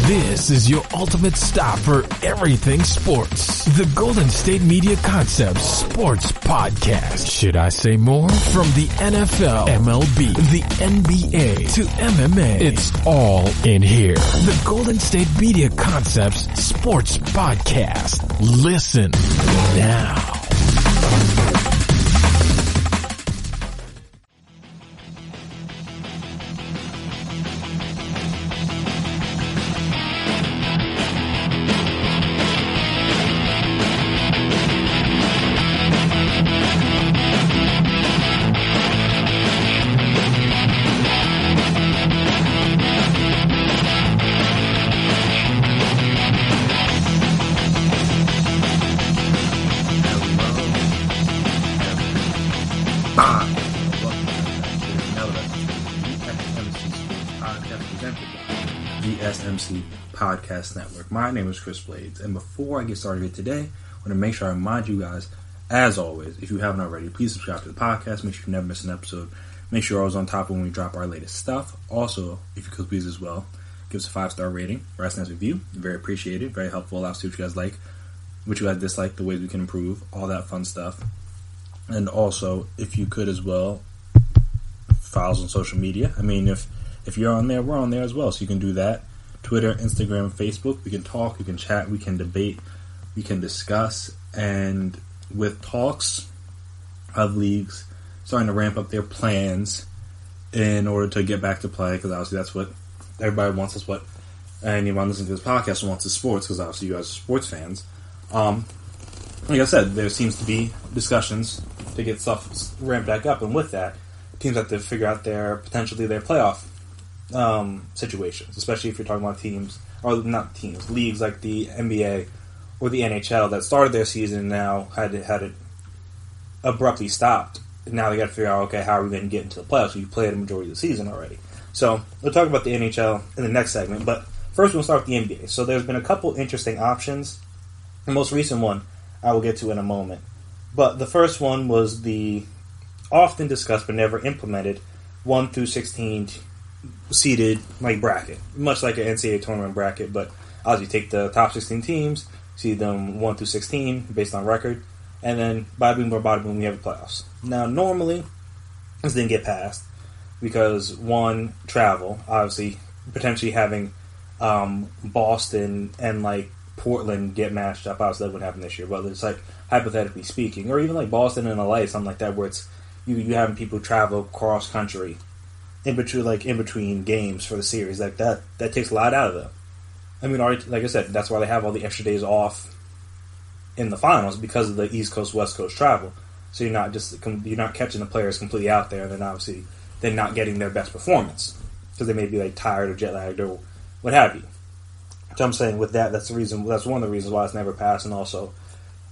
This is your ultimate stop for everything sports. The Golden State Media Concepts Sports Podcast. Should I say more? From the NFL, MLB, the NBA to MMA, it's all in here. The Golden State Media Concepts Sports Podcast. Listen now. GSMC Podcast Network. My name is Chris Blades, and before I get started here today, I want to make sure I remind you guys, as always, if you haven't already, please subscribe to the podcast. Make sure you never miss an episode. Make sure you're always on top of when we drop our latest stuff. Also, if you could please as well, give us a 5-star rating, write us a nice review. Very appreciated, very helpful. Allow us to see what you guys like, what you guys dislike, the ways we can improve, all that fun stuff. And also, if you could as well, follow us on social media. I mean, if you're on there, we're on there as well, so you can do that. Twitter, Instagram, Facebook. We can talk, we can chat, we can debate, we can discuss. And with talks of leagues starting to ramp up their plans in order to get back to play, because obviously that's what everybody wants. That's what anyone listening to this podcast wants is sports, because obviously you guys are sports fans. Like I said, there seems to be discussions to get stuff ramped back up, and with that, teams have to figure out their playoff situations, especially if you're talking about teams, or not teams, leagues like the NBA or the NHL that started their season and now had it abruptly stopped. And now they got to figure out, okay, how are we going to get into the playoffs? You played a majority of the season already. So we'll talk about the NHL in the next segment, but first we'll start with the NBA. So there's been a couple interesting options. The most recent one I will get to in a moment. But the first one was the often discussed but never implemented 1 through 16 seeded bracket, much like an NCAA tournament bracket, but obviously take the top 16 teams, seed them 1 through 16 based on record, and then bada boom or bada boom, we have the playoffs. Now, normally this didn't get passed because one, travel, obviously potentially having Boston and Portland get matched up. Obviously that wouldn't happen this year, but it's hypothetically speaking, or even Boston and LA, something like that, where it's you having people travel cross country in between games for the series. That takes a lot out of them. I mean, like I said, that's why they have all the extra days off in the finals, because of the East Coast West Coast travel. So you're not catching the players completely out there, and then obviously they're not getting their best performance because they may be tired or jet lagged or what have you. So I'm saying with that, that's one of the reasons why it's never passed, and also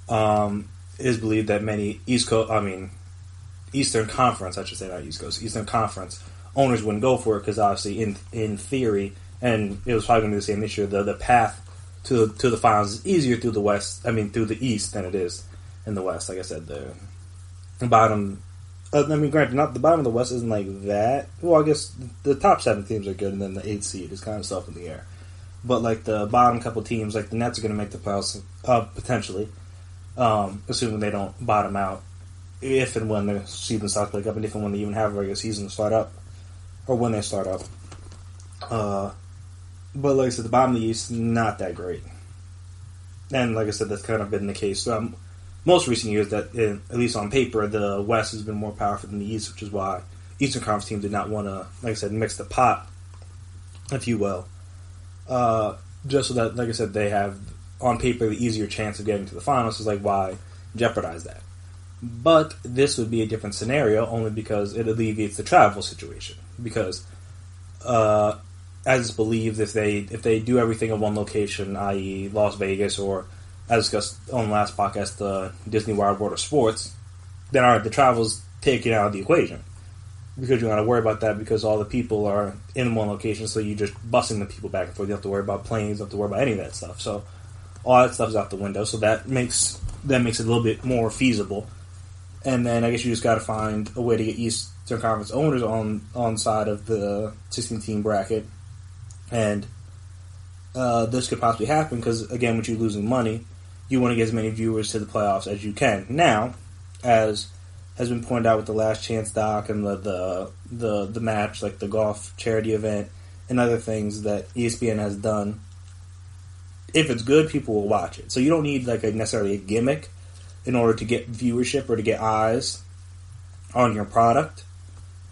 it is believed that many Eastern Conference, I should say, not East Coast, Eastern Conference owners wouldn't go for it because obviously in theory, and it was probably going to be the same this year, the path to the finals is easier through the East than it is in the West. Like I said, the bottom, granted, not the bottom of the West isn't like that. Well, I guess the top 7 teams are good, and then the 8th seed is kind of stuff in the air. But the bottom couple teams, the Nets are going to make the playoffs potentially, assuming they don't bottom out if and when the season starts back up, and if and when they even have a regular season to start up, or when they start up. But like I said, the bottom of the East, not that great. And like I said, that's kind of been the case most recent years, that at least on paper, the West has been more powerful than the East, which is why Eastern Conference teams did not want to, like I said, mix the pot, if you will. Just so that, like I said, they have, on paper, the easier chance of getting to the finals. Is why jeopardize that? But this would be a different scenario, only because it alleviates the travel situation. Because, as it's believed, if they do everything in one location, i.e. Las Vegas, or as discussed on the last podcast, the Disney Wild World of Sports, then the travel's taken out of the equation. Because you don't have to worry about that, because all the people are in one location, so you're just busing the people back and forth. You don't have to worry about planes, you don't have to worry about any of that stuff. So all that stuff's out the window. So that makes it a little bit more feasible. And then I guess you just got to find a way to get Eastern Conference owners on side of the 16-team bracket, and this could possibly happen because, again, with you losing money, you want to get as many viewers to the playoffs as you can. Now, as has been pointed out with the Last Chance doc and the match, like the golf charity event and other things that ESPN has done, if it's good, people will watch it. So you don't need like necessarily a gimmick in order to get viewership or to get eyes on your product.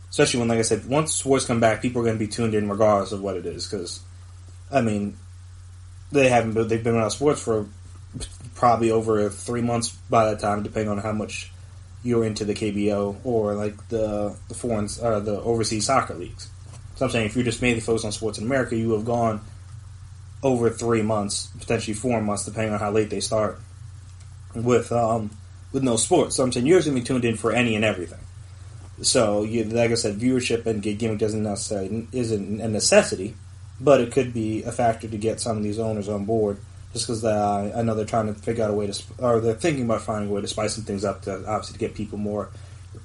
Especially when, like I said, once sports come back, people are going to be tuned in regardless of what it is. Because, I mean, they've been without sports for probably over 3 months by that time, depending on how much you're into the KBO or like the foreign or the overseas soccer leagues. So I'm saying if you're just mainly focused on sports in America, you have gone over 3 months, potentially 4 months, depending on how late they start with no sports. So I'm saying you're going to be tuned in for any and everything. So, like I said, viewership and gimmick isn't a necessity, but it could be a factor to get some of these owners on board. Just because I know they're trying to figure out a way to, or they're thinking about finding a way to spice some things up to obviously to get people more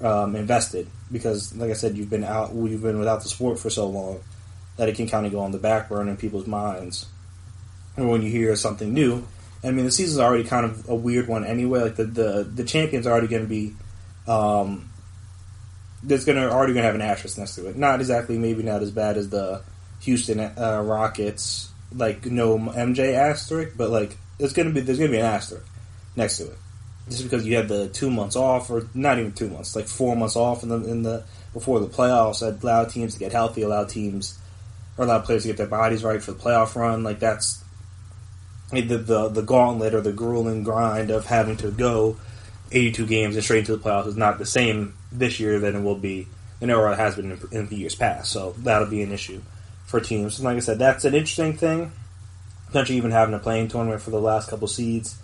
invested. Because, like I said, you've been without the sport for so long that it can kind of go on the back burner in people's minds. And when you hear something new, I mean, the season's already kind of a weird one anyway. Like the champions are already going to be, already going to have an asterisk next to it. Not exactly, maybe not as bad as the Houston Rockets, like no MJ asterisk, but like there's gonna be an asterisk next to it, just because you had the 2 months off, or not even 2 months, like 4 months off in the before the playoffs. That allowed teams to get healthy, allowed players to get their bodies right for the playoff run. Like that's the gauntlet or the grueling grind of having to go 82 games and straight into the playoffs is not the same this year than it will be, or it has been in the years past. So that'll be an issue for teams. And like I said, that's an interesting thing. Potentially even having a playing tournament for the last couple seeds.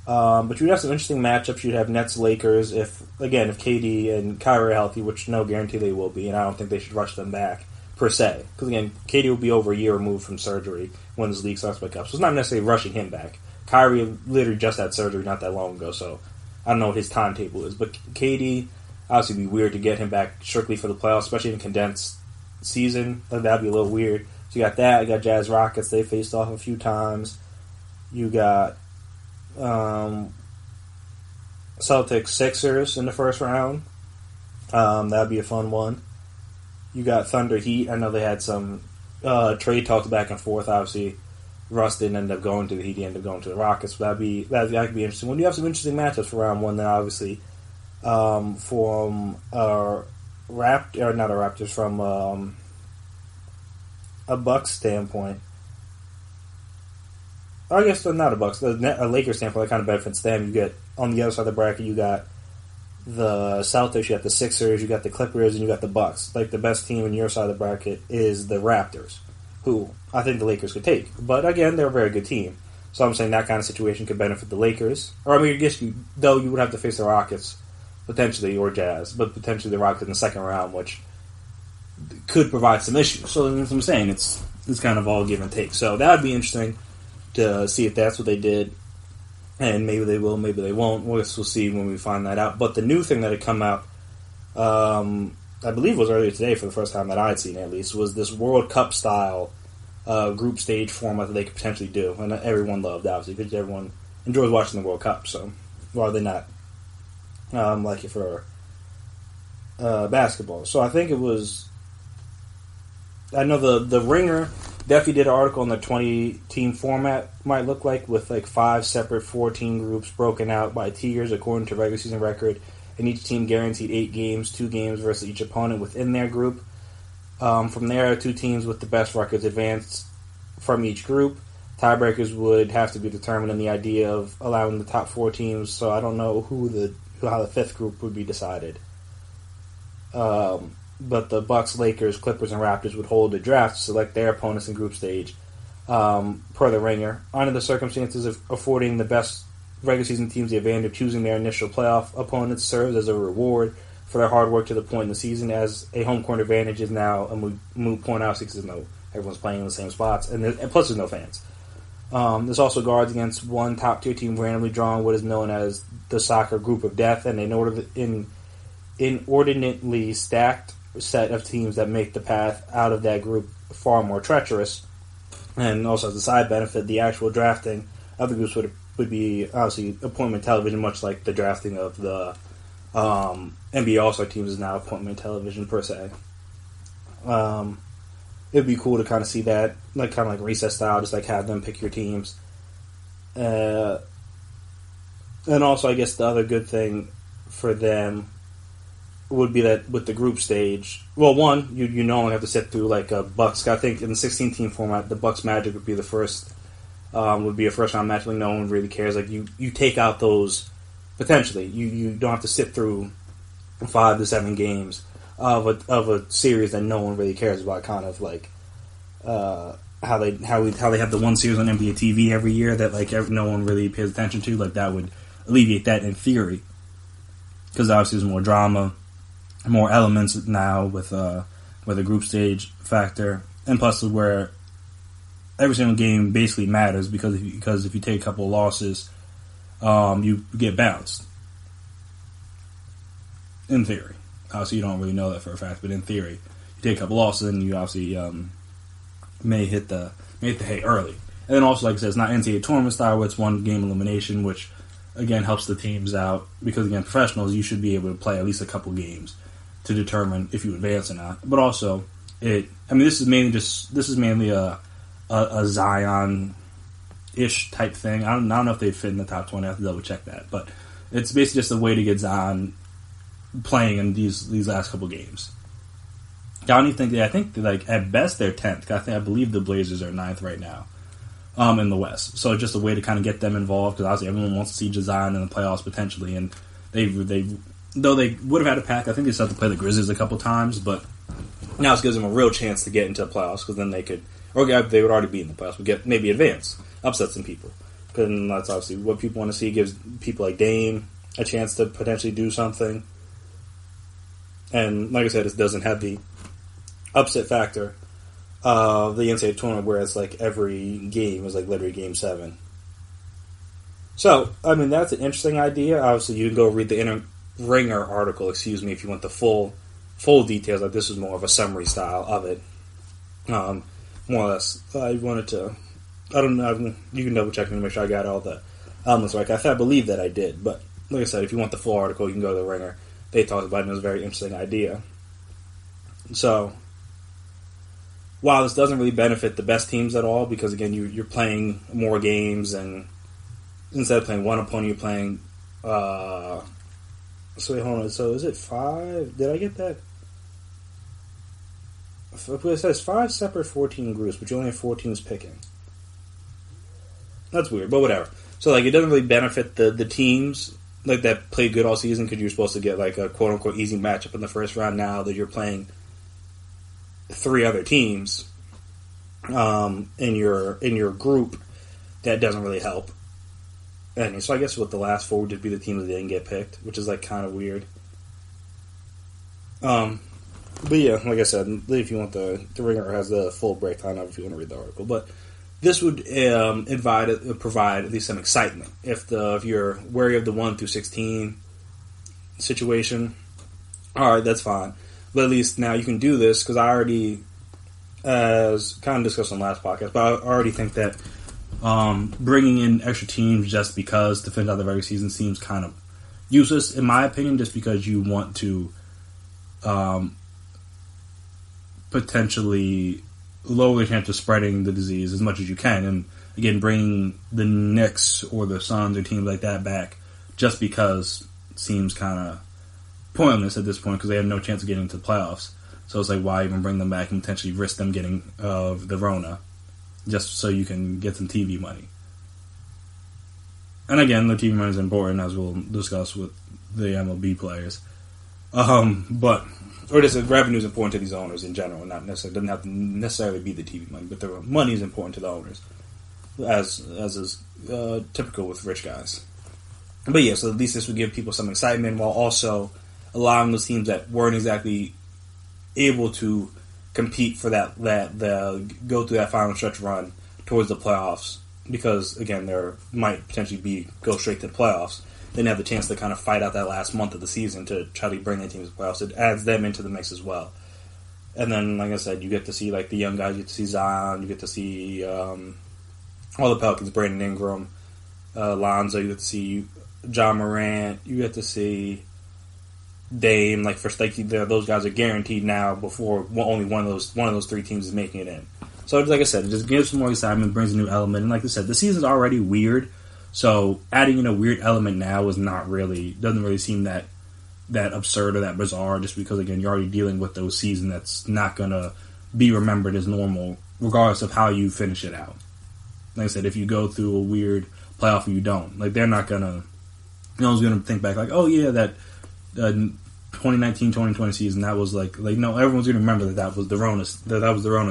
But you'd have some interesting matchups. You'd have Nets-Lakers if KD and Kyrie are healthy, which no guarantee they will be, and I don't think they should rush them back, per se. Because again, KD will be over a year removed from surgery when this league starts back up. So it's not necessarily rushing him back. Kyrie literally just had surgery not that long ago, so I don't know what his timetable is. But KD, obviously it'd be weird to get him back strictly for the playoffs, especially in condensed season. That'd be a little weird. So you got that. You got Jazz Rockets. They faced off a few times. You got Celtics Sixers in the first round. That'd be a fun one. You got Thunder Heat. I know they had some trade talks back and forth. Obviously, Russ didn't end up going to the Heat. He ended up going to the Rockets. So that could be interesting. When you have some interesting matchups for round one, then obviously from a Bucks standpoint, or I guess not a Bucks, a Lakers standpoint, that kind of benefits them. You get on the other side of the bracket, you got the Celtics, you got the Sixers, you got the Clippers, and you got the Bucks. Like the best team in your side of the bracket is the Raptors, who I think the Lakers could take. But again, they're a very good team, so I'm saying that kind of situation could benefit the Lakers. Or I mean, I guess you would have to face the Rockets potentially, or Jazz, but potentially the Rockets in the second round, which could provide some issues. So that's what I'm saying. It's kind of all give and take. So that would be interesting to see if that's what they did. And maybe they will, maybe they won't. We'll see when we find that out. But the new thing that had come out, I believe it was earlier today for the first time that I'd seen at least, was this World Cup style group stage format that they could potentially do. And everyone loved, obviously, because everyone enjoys watching the World Cup. So why are they not like it for basketball? So I think it was... I know the Ringer definitely did an article on the 20-team format might look like, with like 5 separate 4-team groups broken out by tiers according to regular season record, and each team guaranteed 8 games, 2 games versus each opponent within their group. From there, 2 teams with the best records advanced from each group. Tiebreakers would have to be determined in the idea of allowing the top 4 teams, so I don't know how the 5th group would be decided. But the Bucks, Lakers, Clippers, and Raptors would hold a draft to select their opponents in group stage, per the Ringer, under the circumstances of affording the best regular season teams the advantage of choosing their initial playoff opponents serves as a reward for their hard work to the point in the season, as a home court advantage is now a moot point, obviously, because everyone's playing in the same spots, and plus there's no fans. This also guards against one top-tier team randomly drawing what is known as the soccer group of death, and inordinately stacked set of teams that make the path out of that group far more treacherous. And also as a side benefit, the actual drafting of the groups would be obviously appointment television, much like the drafting of the NBA All-Star teams is now appointment television per se. It'd be cool to kind of see that, like kind of like recess style, just like have them pick your teams. And also, I guess the other good thing for them would be that with the group stage, well, one, you only have to sit through like a Bucks. I think in the 16-team format, the Bucks Magic would be the first, would be a first round match. Like no one really cares. Like you take out those potentially. You don't have to sit through 5 to 7 games of a series that no one really cares about. Kind of like how they have the one series on NBA TV every year that like no one really pays attention to. Like that would alleviate that in theory, because obviously there's more drama, more elements now with the group stage factor, and plus where every single game basically matters because if you take a couple of losses, you get bounced. In theory, obviously you don't really know that for a fact, but in theory, you take a couple losses and you obviously may hit the hay early. And then also, like I said, it's not NCAA tournament style where it's one game elimination, which again helps the teams out because again, professionals, you should be able to play at least a couple games to determine if you advance or not. But also, this is mainly a Zion-ish type thing. I don't know if they fit in the top 20. I have to double check that, but it's basically just a way to get Zion playing in these last couple games. I don't even think I think like at best they're 10th. I believe the Blazers are 9th right now in the West. So just a way to kind of get them involved because obviously everyone wants to see Zion in the playoffs potentially, and they though they would have had a pack. I think they still have to play the Grizzlies a couple times, but now it gives them a real chance to get into the playoffs because then they could, or they would already be in the playoffs, but get maybe advance, upset some people. Because that's obviously what people want to see. Gives people like Dame a chance to potentially do something. And like I said, it doesn't have the upset factor of the NCAA tournament, where it's like every game is like literally Game 7. So, I mean, that's an interesting idea. Obviously, you can go read the Ringer article, if you want the full details. Like this is more of a summary style of it, more or less. I wanted to. I don't know. You can double check and make sure I got all the elements right. I believe that I did, but like I said, if you want the full article, you can go to the Ringer. They talked about it, and it was a very interesting idea. So, while this doesn't really benefit the best teams at all, because again, you're playing more games, and instead of playing one opponent, you're playing. So wait, hold on. So is it 5? Did I get that? It says 5 separate 14 groups, but you only have 4 teams picking. That's weird, but whatever. So like, it doesn't really benefit the teams like that played good all season because you're supposed to get like a quote unquote easy matchup in the first round. Now that you're playing 3 other teams in your group, that doesn't really help. And so I guess what the last 4 would just be the teams that didn't get picked, which is like kind of weird. But yeah, like I said, if you want the Ringer has the full breakdown of if you want to read the article. But this would provide at least some excitement if you're wary of the 1 through 16 situation. All right, that's fine. But at least now you can do this because I already, as kind of discussed on the last podcast, but I already think that bringing in extra teams just because to finish out the regular season seems kind of useless, in my opinion, just because you want to potentially lower the chance of spreading the disease as much as you can. And again, bringing the Knicks or the Suns or teams like that back just because seems kind of pointless at this point because they have no chance of getting to the playoffs. So it's like, why even bring them back and potentially risk them getting the Rona just so you can get some TV money? And again, the TV money is important, as we'll discuss with the MLB players. Revenue is important to these owners in general, not necessarily, doesn't have to necessarily be the TV money, but the money is important to the owners, as is typical with rich guys. But yeah, so at least this would give people some excitement while also allowing those teams that weren't exactly able to compete for that go through that final stretch run towards the playoffs, because again, there might potentially go straight to the playoffs. Then have the chance to kind of fight out that last month of the season to try to bring their teams to the playoffs. It adds them into the mix as well. And then, like I said, you get to see like the young guys. You get to see Zion. You get to see all the Pelicans, Brandon Ingram, Lonzo. You get to see John Morant. You get to see Dame. Like those guys are guaranteed now. Before only one of those three teams is making it in. So, like I said, it just gives some more excitement, brings a new element. And like I said, the season's already weird. So adding in a weird element now doesn't really seem that absurd or that bizarre, just because, again, you're already dealing with those season that's not going to be remembered as normal, regardless of how you finish it out. Like I said, if you go through a weird playoff or you don't, like, they're not going to, no one's going to think back like, oh yeah, that 2019-2020 season, that was like no, everyone's going to remember that was the Rona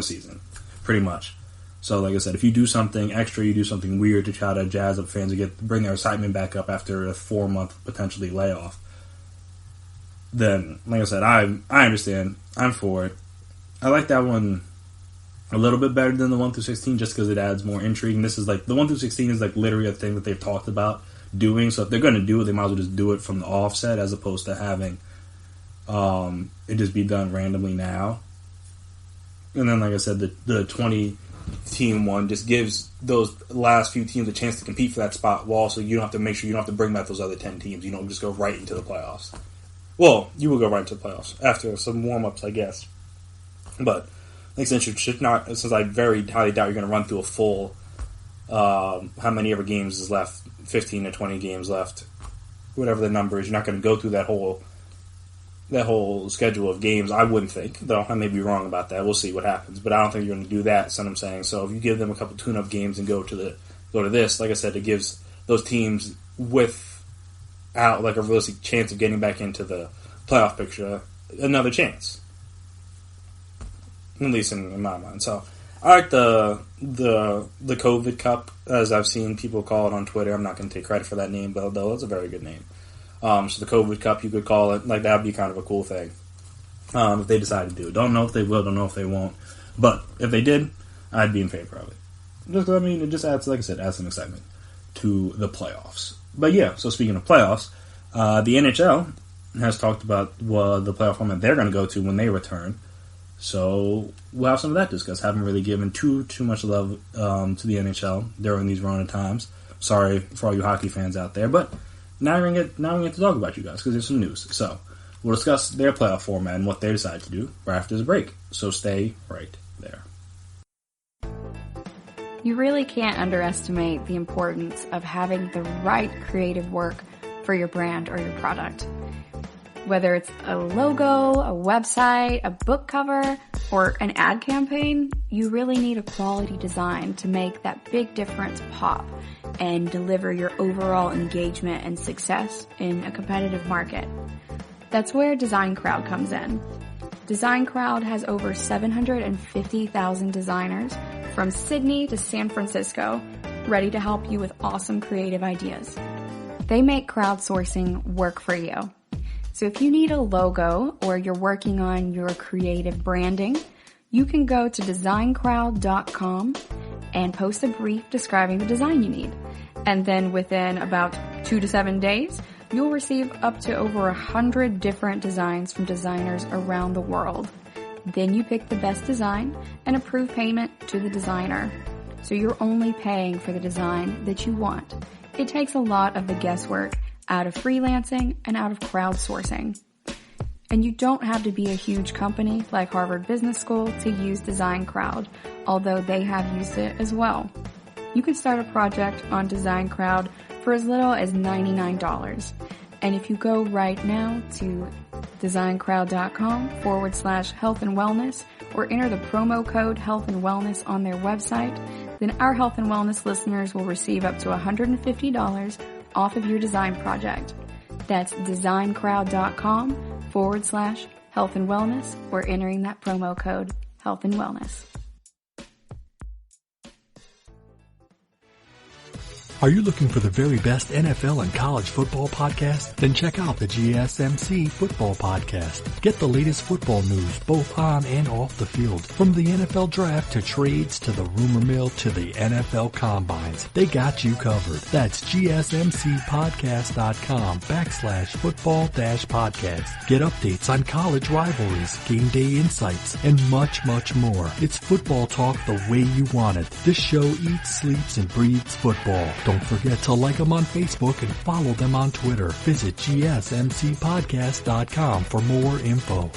season, pretty much. So, like I said, if you do something extra, you do something weird to try to jazz up fans to bring their excitement back up after a 4-month potentially layoff, then, like I said, I understand. I'm for it. I like that one a little bit better than the 1 through 16, just because it adds more intrigue. And this is like the 1 through 16 is like literally a thing that they've talked about doing. So if they're going to do it, they might as well just do it from the offset, as opposed to having it just be done randomly now. And then, like I said, the 20-team one just gives those last few teams a chance to compete for that spot. Well, also, you don't have to make sure you don't have to bring back those other 10 teams. You don't just go right into the playoffs. Well, you will go right into the playoffs after some warm-ups, I guess. But like I said, since I very highly doubt you're going to run through a full, how many ever games is left, 15 to 20 games left, whatever the number is, you're not going to go through that whole schedule of games, I wouldn't think. Though I may be wrong about that. We'll see what happens. But I don't think you're going to do that, that's what I'm saying. So if you give them a couple tune-up games and go to this, like I said, it gives those teams without like a realistic chance of getting back into the playoff picture another chance. At least in my mind. So I like the COVID Cup, as I've seen people call it on Twitter. I'm not going to take credit for that name, but though it's a very good name. So the COVID Cup, you could call it. Like, that would be kind of a cool thing if they decide to do it. Don't know if they will, don't know if they won't. But if they did, I'd be in favor of it. It just adds, like I said, adds some excitement to the playoffs. But yeah, so speaking of playoffs, the NHL has talked about the playoff format they're going to go to when they return. So we'll have some of that discussed. Haven't really given too much love to the NHL during these Rona times. Sorry for all you hockey fans out there, but now we're gonna get to talk about you guys because there's some news. So we'll discuss their playoff format and what they decide to do right after the break. So stay right there. You really can't underestimate the importance of having the right creative work for your brand or your product. Whether it's a logo, a website, a book cover, or an ad campaign, you really need a quality design to make that big difference pop and deliver your overall engagement and success in a competitive market. That's where Design Crowd comes in. Design Crowd has over 750,000 designers from Sydney to San Francisco ready to help you with awesome creative ideas. They make crowdsourcing work for you. So if you need a logo or you're working on your creative branding, you can go to designcrowd.com and post a brief describing the design you need. And then within about 2 to 7 days, you'll receive up to over 100 different designs from designers around the world. Then you pick the best design and approve payment to the designer. So you're only paying for the design that you want. It takes a lot of the guesswork out of freelancing and out of crowdsourcing. And you don't have to be a huge company like Harvard Business School to use Design Crowd, although they have used it as well. You can start a project on Design Crowd for as little as $99. And if you go right now to designcrowd.com/health and wellness or enter the promo code health and wellness on their website, then our health and wellness listeners will receive up to $150 off of your design project. That's designcrowd.com/health and wellness or entering that promo code health and wellness. Are you looking for the very best NFL and college football podcast? Then check out the GSMC Football Podcast. Get the latest football news both on and off the field. From the NFL Draft to trades to the rumor mill to the NFL Combines, they got you covered. That's GSMCpodcast.com/football-podcast. Get updates on college rivalries, game day insights, and much, much more. It's football talk the way you want it. This show eats, sleeps, and breathes football. Don't forget to like them on Facebook and follow them on Twitter. Visit GSMCpodcast.com for more info.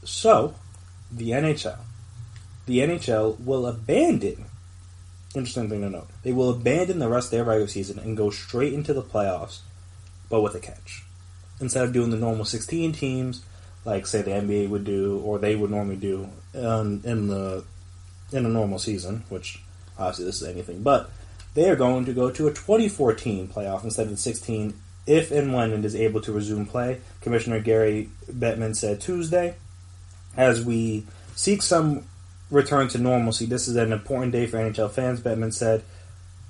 So, the NHL will abandon, interesting thing to note, they will abandon the rest of their regular season and go straight into the playoffs, but with a catch. Instead of doing the normal 16 teams, like say the NBA would do, or they would normally do in a normal season, which obviously this is anything, but they are going to go to a 2014 playoff instead of the 16 if and when it is able to resume play. Commissioner Gary Bettman said Tuesday, as we seek some return to normalcy, this is an important day for NHL fans, Bettman said,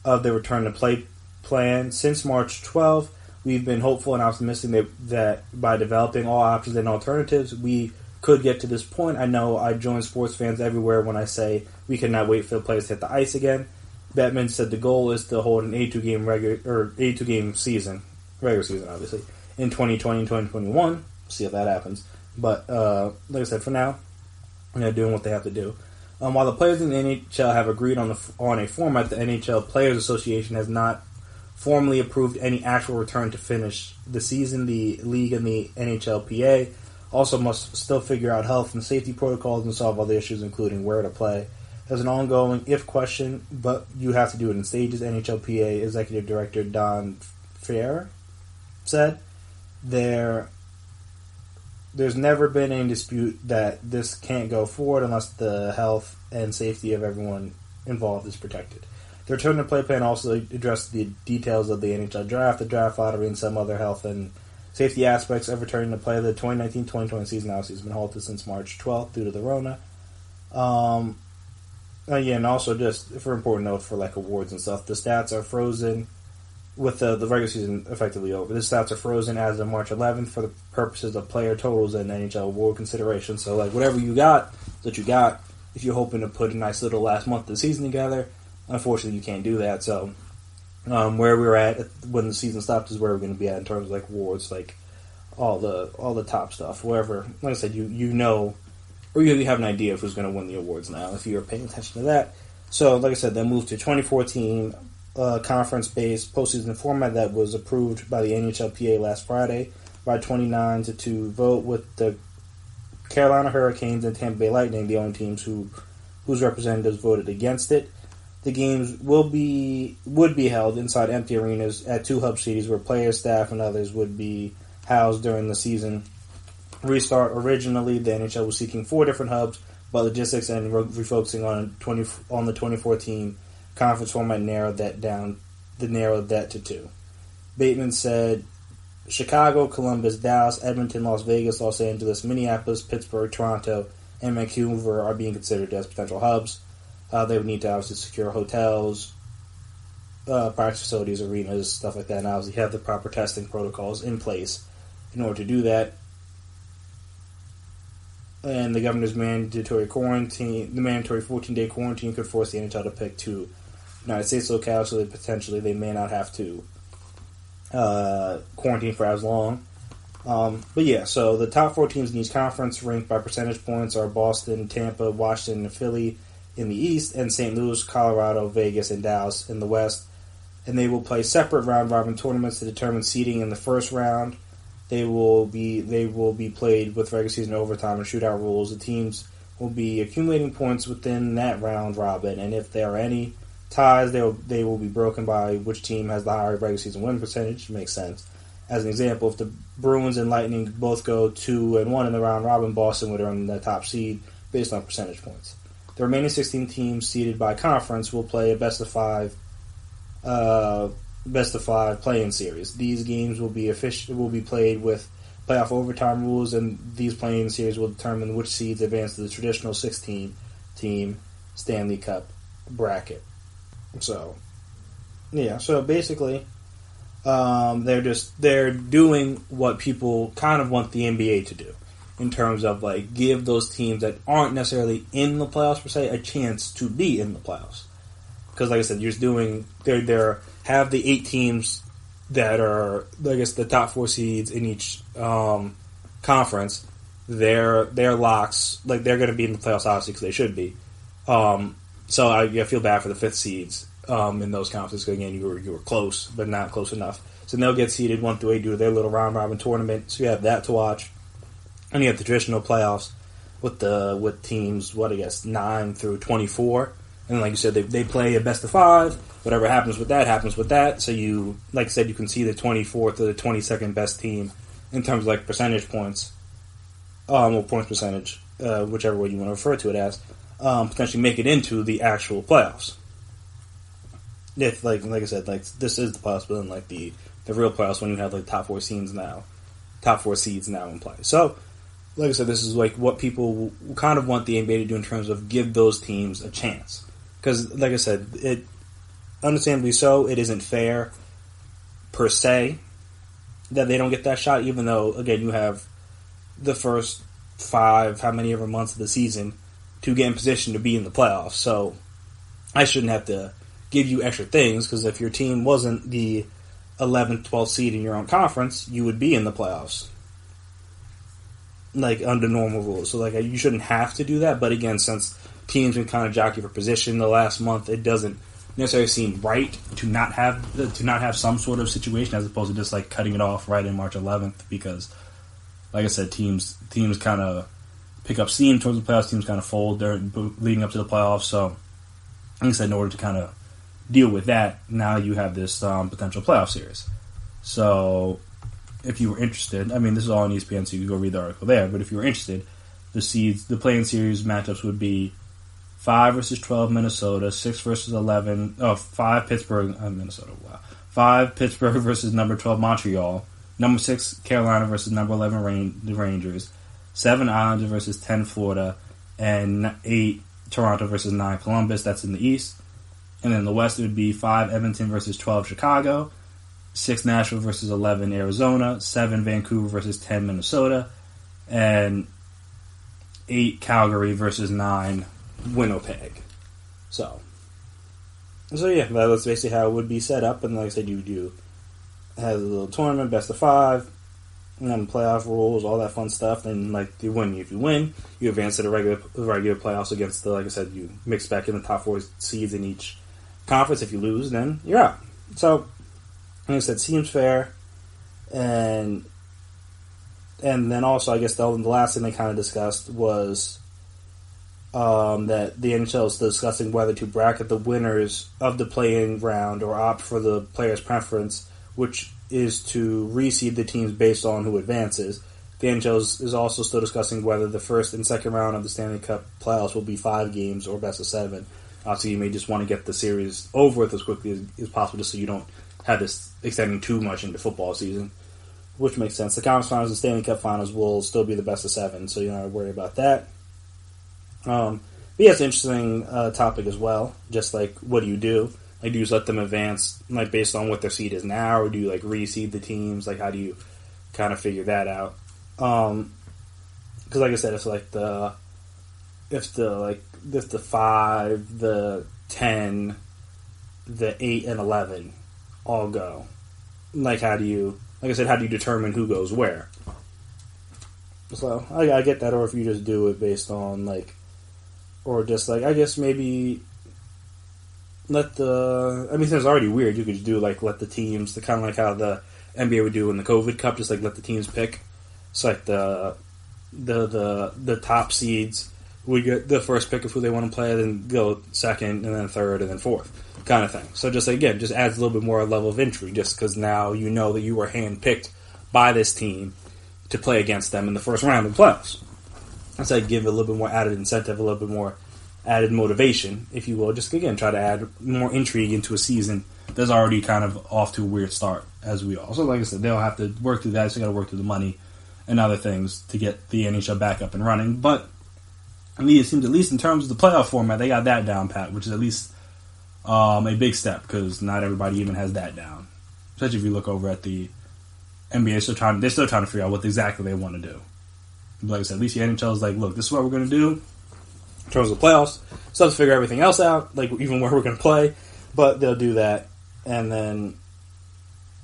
of the return to play plan. Since March 12th, we've been hopeful and optimistic that by developing all options and alternatives, we could get to this point. I know I join sports fans everywhere when I say we cannot wait for the players to hit the ice again. Bettman said the goal is to hold an 82-game season, regular season obviously, in 2020 and 2021. See if that happens. But, like I said, for now, they're doing what they have to do. While the players in the NHL have agreed on a format, the NHL Players Association has not formally approved any actual return to finish the season. The league and the NHLPA also must still figure out health and safety protocols and solve other issues, including where to play. There's an ongoing if question, but you have to do it in stages. NHLPA Executive Director Don Fair said there's never been any dispute that this can't go forward unless the health and safety of everyone involved is protected. The return to play plan also addressed the details of the NHL draft, the draft lottery, and some other health and safety aspects of returning to play. The 2019-2020 season obviously has been halted since March 12th due to the Rona. And also just for important note for like awards and stuff, the stats are frozen with the regular season effectively over. The stats are frozen as of March 11th for the purposes of player totals and NHL award consideration. So, like, whatever you got, that you got. If you're hoping to put a nice little last month of the season together, unfortunately you can't do that. So, where we're at when the season stops is where we're going to be at in terms of, like, awards, like, all the top stuff. Wherever, like I said, you know, or you have an idea of who's going to win the awards now, if you're paying attention to that. So, like I said, they moved to 2014 conference-based postseason format that was approved by the NHLPA last Friday by 29-2 vote, with the Carolina Hurricanes and Tampa Bay Lightning the only teams whose representatives voted against it. The games would be held inside empty arenas at two hub cities where players, staff, and others would be housed during the season restart. Originally, the NHL was seeking 4 different hubs, but logistics and refocusing on the 2014 conference format narrowed that to 2. Bateman said Chicago, Columbus, Dallas, Edmonton, Las Vegas, Los Angeles, Minneapolis, Pittsburgh, Toronto, and Vancouver are being considered as potential hubs. They would need to obviously secure hotels, practice facilities, arenas, stuff like that, and obviously have the proper testing protocols in place in order to do that. And the governor's mandatory 14-day quarantine could force the NHL to pick 2 United States locales, so that potentially they may not have to quarantine for as long. But yeah, so the top 4 teams in each conference, ranked by percentage points, are Boston, Tampa, Washington, and Philly in the East, and St. Louis, Colorado, Vegas, and Dallas in the West. and they will play separate round-robin tournaments to determine seeding in the first round. They will be played with regular season overtime and shootout rules. The teams will be accumulating points within that round robin, and if there are any ties, they will be broken by which team has the higher regular season win percentage. Makes sense. As an example, if the Bruins and Lightning both go 2-1 in the round robin, Boston would earn the top seed based on percentage points. The remaining 16 teams seeded by conference will play a best of five play-in series. These games will be played with playoff overtime rules, and these play-in series will determine which seeds advance to the traditional 16-team Stanley Cup bracket. So basically, they're doing what people kind of want the NBA to do in terms of like give those teams that aren't necessarily in the playoffs per se a chance to be in the playoffs. Because like I said, you're just doing they have the 8 teams that are I guess the top 4 seeds in each conference. They're locks, like they're going to be in the playoffs obviously because they should be. So I feel bad for the 5th seeds in those conferences because again you were close but not close enough. So they'll get seeded 1 through 8 due to their little round robin tournament. So you have that to watch, and you have the traditional playoffs with teams 9 through 24. And like you said, they play a best of 5. Whatever happens with that. So you, like I said, you can see the 24th or the 22nd best team in terms of like percentage points, or points percentage, whichever way you want to refer to it as, potentially make it into the actual playoffs. If like I said, like this is the possibility, like the real playoffs when you have like top 4 seeds now in play. So, like I said, this is like what people kind of want the NBA to do in terms of give those teams a chance. Because, like I said, it understandably so, it isn't fair per se that they don't get that shot, even though, again, you have the first 5, how many ever months of the season to get in position to be in the playoffs. So I shouldn't have to give you extra things, because if your team wasn't the 11th, 12th seed in your own conference, you would be in the playoffs, like under normal rules. So like you shouldn't have to do that, but again, since teams can kind of jockey for position the last month, it doesn't necessarily seem right to not have some sort of situation as opposed to just like cutting it off right in March 11th, because like I said, teams kind of pick up steam towards the playoffs, teams kind of fold there leading up to the playoffs. So like I said, in order to kind of deal with that, now you have this potential playoff series. So if you were interested, I mean, this is all on ESPN, so you can go read the article there, but if you were interested, the play-in series matchups would be 5 versus 12 Minnesota, 6 versus 11, 5 Pittsburgh, Minnesota, wow. 5 Pittsburgh versus number 12 Montreal, number 6 Carolina versus number 11 the Rangers, 7 Islanders versus 10 Florida, and 8 Toronto versus 9 Columbus, that's in the East. And then in the West it would be 5 Edmonton versus 12 Chicago, 6 Nashville versus 11 Arizona, 7 Vancouver versus 10 Minnesota, and 8 Calgary versus 9 Winnipeg. So yeah, that's basically how it would be set up. And like I said, you do have a little tournament, best of 5, and then playoff rules, all that fun stuff. And like if you win, you advance to the regular playoffs against the, like I said, you mix back in the top 4 seeds in each conference. If you lose, then you're out. So like I said, seems fair. And then also, I guess the last thing they kind of discussed was that the NHL is discussing whether to bracket the winners of the play-in round or opt for the player's preference, which is to reseed the teams based on who advances. The NHL is also still discussing whether the first and second round of the Stanley Cup playoffs will be 5 games or best of 7. Obviously, you may just want to get the series over with as quickly as possible, just so you don't have this extending too much into football season, which makes sense. The conference finals and Stanley Cup finals will still be the best of 7, so you don't have to worry about that. But yeah, it's an interesting topic as well. Just like, what do you do? Like, do you just let them advance, like, based on what their seed is now, or do you, like, reseed the teams? Like, how do you kind of figure that out? Because, like I said, if the 5, the 10, the 8, and 11 all go, like, how do you determine who goes where? So, I get that, or if you just do it based on, like, or just, like, I guess maybe it's already weird. You could just do, like, let the teams, kind of like how the NBA would do in the COVID Cup, just, like, let the teams pick. So, like, the top seeds would get the first pick of who they want to play, then go second, and then third, and then fourth, kind of thing. So, just, again, just adds a little bit more level of intrigue, just because now you know that you were handpicked by this team to play against them in the first round of the playoffs. So, I give it a little bit more added incentive, a little bit more added motivation, if you will. Just, again, try to add more intrigue into a season that's already kind of off to a weird start, as we all. So, like I said, they'll have to work through that. So, they got to work through the money and other things to get the NHL back up and running. But I mean, it seems, at least in terms of the playoff format, they got that down pat, which is at least a big step, because not everybody even has that down. Especially if you look over at the NBA, they're still trying to figure out what exactly they want to do. But like I said, at least the NHL is like, look, this is what we're going to do in terms of the playoffs. Still have to figure everything else out, like even where we're going to play. But they'll do that, and then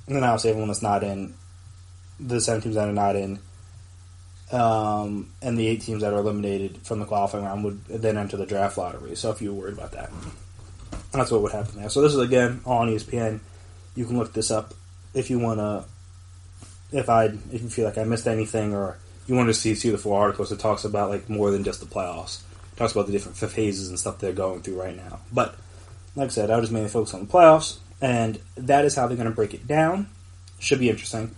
obviously everyone that's not in, the 7 teams that are not in, and the 8 teams that are eliminated from the qualifying round would then enter the draft lottery. So if you were worried about that, that's what would happen there. So this is, again, all on ESPN. You can look this up if you want to. If you feel like I missed anything, or you want to see the full articles, it talks about, like, more than just the playoffs. It talks about the different phases and stuff they're going through right now. But like I said, I just mainly focus on the playoffs, and that is how they're going to break it down. Should be interesting.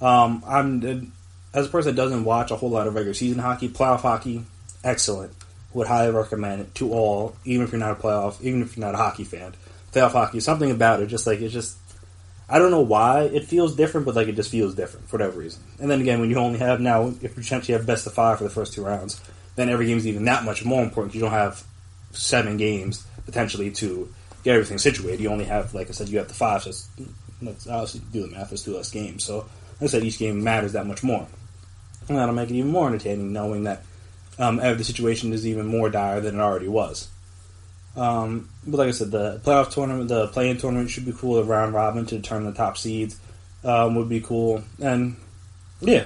As a person that doesn't watch a whole lot of regular season hockey, playoff hockey, excellent. Would highly recommend it to all, even if you're not a hockey fan. Playoff hockey, something about it, I don't know why it feels different, but, like, it just feels different for whatever reason. And then again, when you only have now, if you potentially have best of 5 for the first 2 rounds, then every game is even that much more important. You don't have 7 games potentially to get everything situated. You only have, like I said, you have the 5, so let's obviously do the math, there's 2 less games. So, like I said, each game matters that much more. And that'll make it even more entertaining, knowing that the situation is even more dire than it already was. But like I said, the playoff tournament, the play-in tournament should be cool. The round robin to determine the top seeds would be cool. And yeah,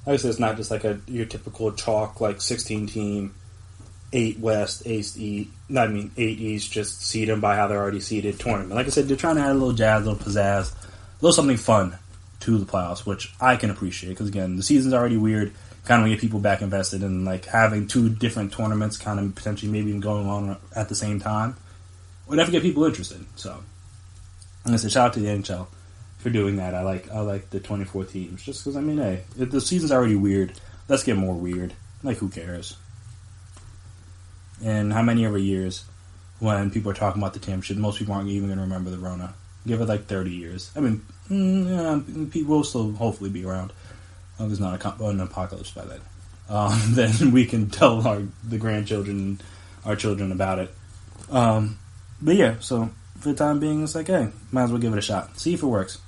like I said, it's not just like your typical chalk, like 16 team, 8 West, 8 East, just seed them by how they're already seeded tournament. Like I said, they're trying to add a little jazz, a little pizzazz, a little something fun to the playoffs, which I can appreciate, because again, the season's already weird. Kind of get people back invested in, like, having 2 different tournaments kind of potentially maybe even going on at the same time would have to get people interested. So, and I said, shout out to the NHL for doing that. I like the 24 teams, just because, I mean, hey, the season's already weird. Let's get more weird. Like, who cares? And how many ever years when people are talking about the championship, most people aren't even going to remember the Rona. Give it like 30 years. I mean, people will still hopefully be around. There's not an apocalypse by then. Then we can tell the grandchildren, our children, about it. But yeah, so for the time being, it's like, hey, might as well give it a shot. See if it works.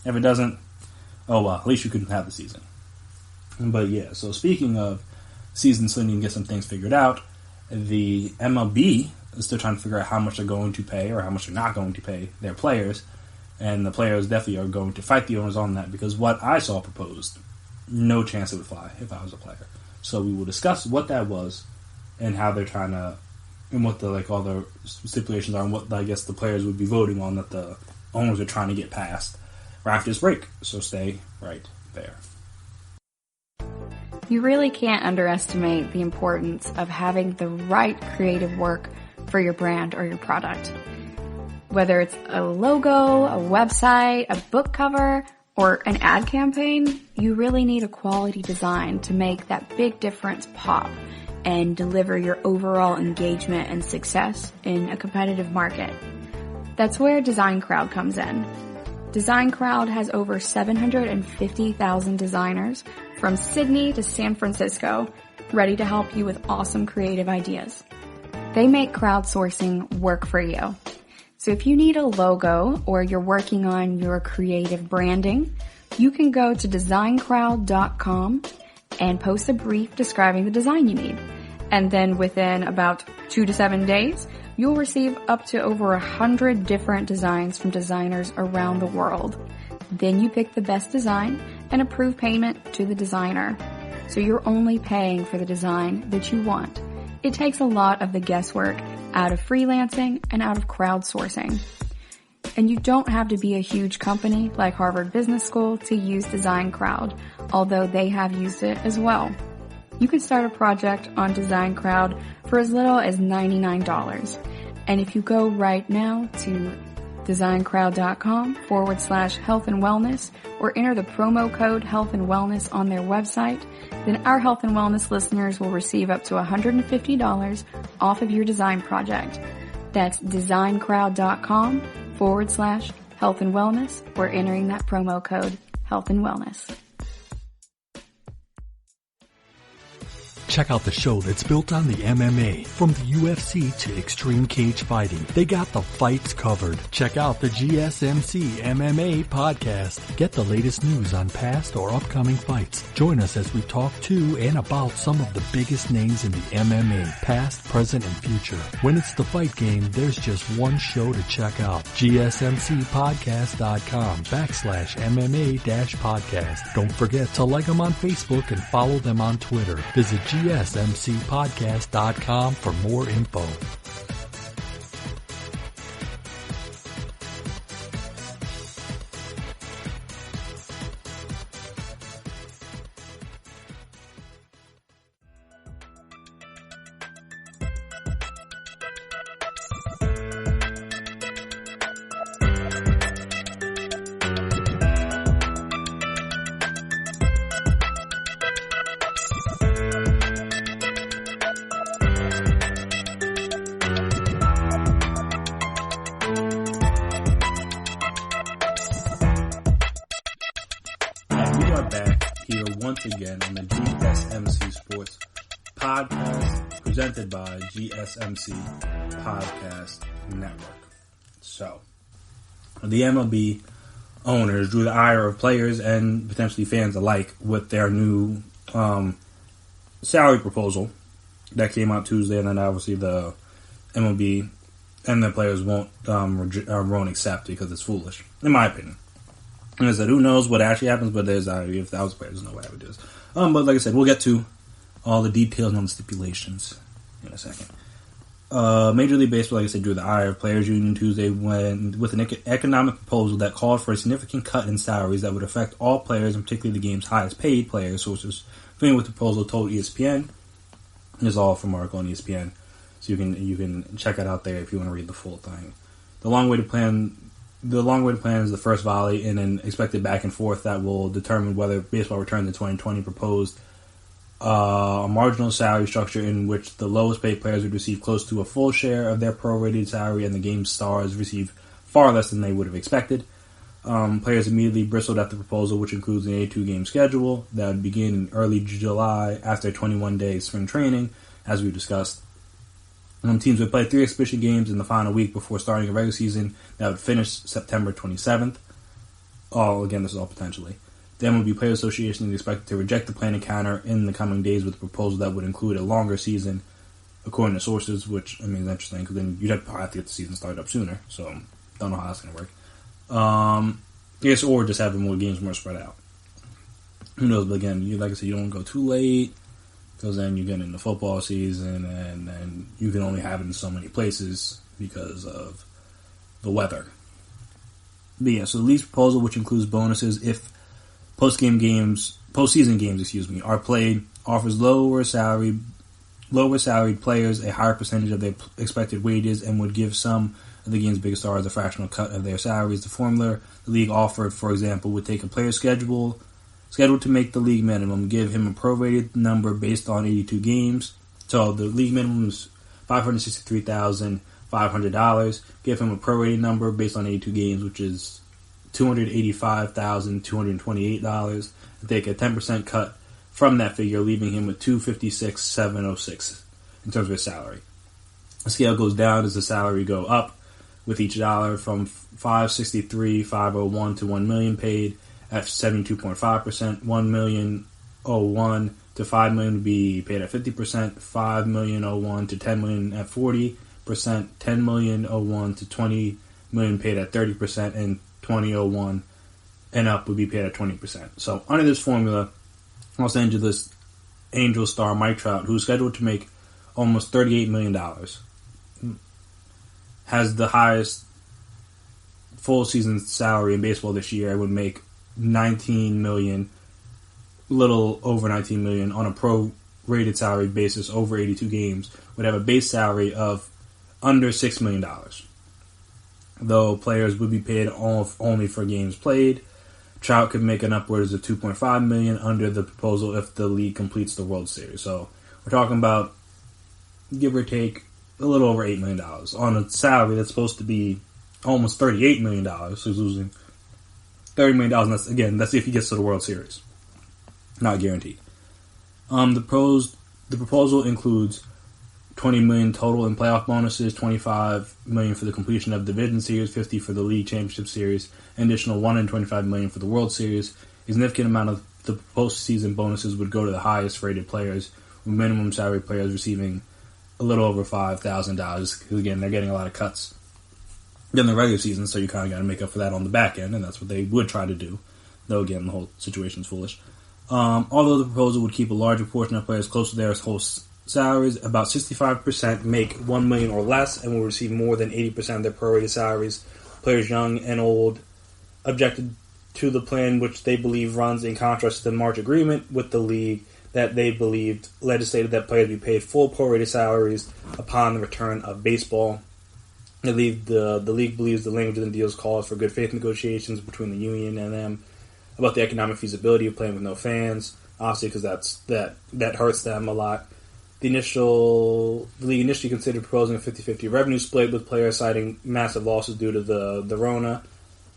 If it doesn't, oh well, at least you couldn't have the season. But yeah, so speaking of season, so you can get some things figured out, the MLB is still trying to figure out how much they're going to pay or how much they're not going to pay their players. And the players definitely are going to fight the owners on that, because what I saw proposed, no chance it would fly if I was a player. So we will discuss what that was and how they're trying to, and what the, like, all the stipulations are, and what I guess the players would be voting on that the owners are trying to get past right after this break. So stay right there. You really can't underestimate the importance of having the right creative work for your brand or your product. Whether it's a logo, a website, a book cover, or an ad campaign, you really need a quality design to make that big difference pop and deliver your overall engagement and success in a competitive market. That's where Design Crowd comes in. Design Crowd has over 750,000 designers from Sydney to San Francisco ready to help you with awesome creative ideas. They make crowdsourcing work for you. So if you need a logo or you're working on your creative branding, you can go to designcrowd.com and post a brief describing the design you need. And then within about 2 to 7 days, you'll receive up to over 100 different designs from designers around the world. Then you pick the best design and approve payment to the designer. So you're only paying for the design that you want. It takes a lot of the guesswork out of freelancing, and out of crowdsourcing. And you don't have to be a huge company like Harvard Business School to use Design Crowd, although they have used it as well. You can start a project on Design Crowd for as little as $99. And if you go right now to designcrowd.com/health and wellness or enter the promo code health and wellness on their website, then our health and wellness listeners will receive up to $150 off of your design project. That's designcrowd.com/health and wellness or entering that promo code health and wellness. Check out the show that's built on the MMA. From the UFC to extreme cage fighting, they got the fights covered. Check out the GSMC MMA podcast. Get the latest news on past or upcoming fights. Join us as we talk to and about some of the biggest names in the MMA, past, present, and future. When it's the fight game, there's just one show to check out. GSMCpodcast.com/MMA-podcast. Don't forget to like them on Facebook and follow them on Twitter. Visit GSMCpodcast.com for more info. Again on the GSMC Sports Podcast, presented by GSMC Podcast Network. So, the MLB owners drew the ire of players and potentially fans alike with their new salary proposal that came out Tuesday, and then obviously the MLB and the players won't accept because it's foolish, in my opinion. And I said, who knows what actually happens, but if that was players, no way I would do this. But like I said, we'll get to all the details on the stipulations in a second. Major League Baseball, like I said, drew the ire of Players Union Tuesday with an economic proposal that called for a significant cut in salaries that would affect all players, and particularly the game's highest paid players. Sources familiar with the proposal told ESPN. It's all from an article on ESPN, so you can check it out there if you want to read the full thing. The long-awaited plan is the first volley in an expected back and forth that will determine whether baseball returns in 2020. Proposed a marginal salary structure in which the lowest paid players would receive close to a full share of their prorated salary, and the game's stars receive far less than they would have expected. Players immediately bristled at the proposal, which includes an 82-game schedule that would begin in early July after 21-day spring training, as we discussed. Teams would play 3 exhibition games in the final week before starting a regular season that would finish September 27th. Again, this is all potentially. The MLB Players Association is expected to reject the plan and counter in the coming days with a proposal that would include a longer season, according to sources, which, I mean, is interesting, because then you'd have to get the season started up sooner, so don't know how that's going to work. I guess, or just having more games more spread out. Who knows, but again, like I said, you don't go too late, because then you get into football season, and then you can only have it in so many places because of the weather. But yeah, so the league's proposal, which includes bonuses if postseason games, are played, offers lower salaried players a higher percentage of their expected wages, and would give some of the game's biggest stars a fractional cut of their salaries. The formula the league offered, for example, would take a player scheduled to make the league minimum, give him a prorated number based on 82 games. So the league minimum is $563,500. Give him a prorated number based on 82 games, which is $285,228. And take a 10% cut from that figure, leaving him with $256,706 in terms of his salary. The scale goes down as the salary go up with each dollar, from $563,501 to $1 million paid at 72.5%, $1,001,001 to $5 million would be paid at 50%, $5,001,001 to $10 million at 40%, $10,001,001 to $20 million paid at 30%, and $20,001 and up would be paid at 20%. So under this formula, Los Angeles Angels star Mike Trout, who's scheduled to make almost $38 million, has the highest full season salary in baseball this year. It would make $19 million, little over $19 million on a pro-rated salary basis over 82 games. Would have a base salary of under $6 million. Though players would be paid only for games played. Trout could make an upwards of $2.5 million under the proposal if the league completes the World Series. So we're talking about, give or take, a little over $8 million on a salary that's supposed to be almost $38 million. So he's losing $30 million. And that's if he gets to the World Series. Not guaranteed. The proposal includes $20 million total in playoff bonuses, $25 million for the completion of Division Series, $50 for the League Championship Series, an additional $125 million for the World Series. A significant amount of the postseason bonuses would go to the highest rated players, with minimum salary players receiving a little over $5,000. Because again, they're getting a lot of cuts in the regular season, so you kind of got to make up for that on the back end, and that's what they would try to do. Though again, the whole situation is foolish. Although the proposal would keep a larger portion of players close to their whole salaries, about 65% make $1 million or less and will receive more than 80% of their prorated salaries. Players young and old objected to the plan, which they believe runs in contrast to the March agreement with the league that they believed legislated that players be paid full prorated salaries upon the return of baseball. The league believes the language in the deals calls for good faith negotiations between the union and them about the economic feasibility of playing with no fans, obviously because that hurts them a lot. The league initially considered proposing a 50-50 revenue split, with players citing massive losses due to the Rona.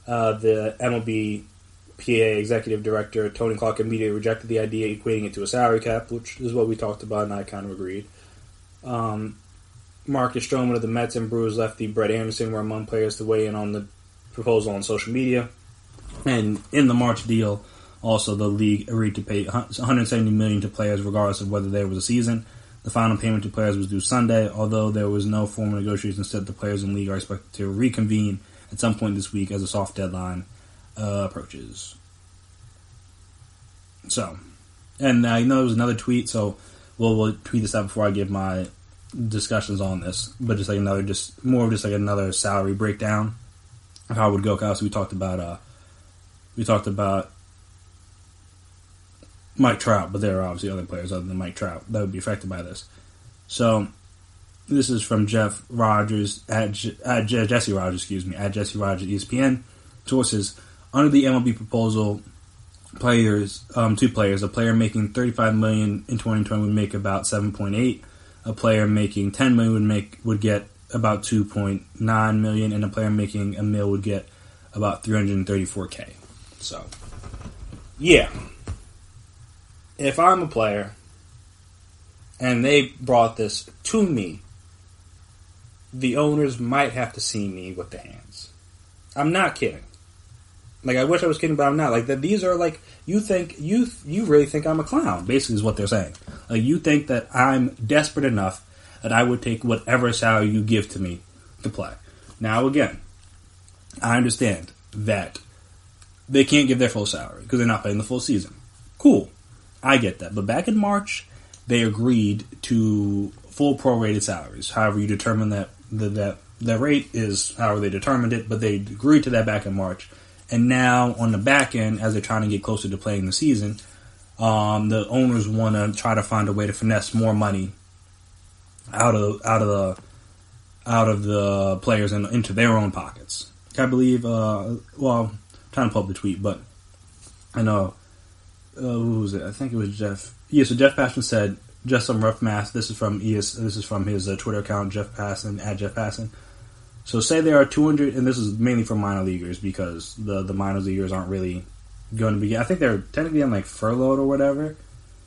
The MLB PA executive director, Tony Clark, immediately rejected the idea, equating it to a salary cap, which is what we talked about, and I kind of agreed. Marcus Stroman of the Mets and Brewers lefty Brett Anderson were among players to weigh in on the proposal on social media. And in the March deal, also the league agreed to pay $170 million to players regardless of whether there was a season. The final payment to players was due Sunday, although there was no formal negotiation. Instead, the players in the league are expected to reconvene at some point this week as a soft deadline approaches. So, and I know there was another tweet, so we'll tweet this out before I give my discussions on this, but just more of another salary breakdown of how it would go. Cause we talked about Mike Trout, but there are obviously other players other than Mike Trout that would be affected by this. So this is from Jeff Rogers at Jesse Rogers, at Jesse Rogers ESPN. Sources: under the MLB proposal, two players, a player making $35 million in 2020 would make about $7.8. A player making $10 million would get about $2.9 million, and a player making $1 million would get about $334K. So, yeah. If I'm a player and they brought this to me, the owners might have to see me with the hands. I'm not kidding. Like, I wish I was kidding, but I'm not. Like, that these are like, you really think I'm a clown, basically is what they're saying. Like, you think that I'm desperate enough that I would take whatever salary you give to me to play. Now, again, I understand that they can't give their full salary because they're not playing the full season. Cool. I get that. But back in March, they agreed to full prorated salaries. However, you determine that the rate is however they determined it, but they agreed to that back in March. And now, on the back end, as they're trying to get closer to playing the season, the owners want to try to find a way to finesse more money out of the players and into their own pockets. I believe, I'm trying to pull up the tweet, but I know, who was it? I think it was Jeff. Yeah, so Jeff Passan said, just some rough math. This is from his Twitter account, Jeff Passan, at Jeff Passan. So say there are 200, and this is mainly for minor leaguers because the minor leaguers aren't really going to be. I think they're technically on like furloughed or whatever,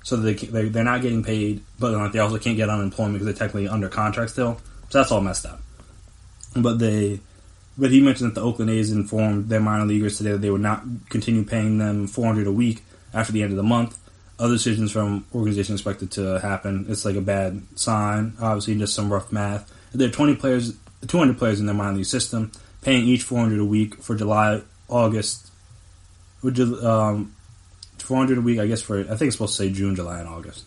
so they're not getting paid, but like they also can't get unemployment because they're technically under contract still. So that's all messed up. But he mentioned that the Oakland A's informed their minor leaguers today that they would not continue paying them $400 a week after the end of the month. Other decisions from organizations expected to happen. It's like a bad sign. Obviously, just some rough math. There are 200 players in their minor league system, paying each $400 a week for July, August. $400 a week, I guess, I think it's supposed to say June, July, and August.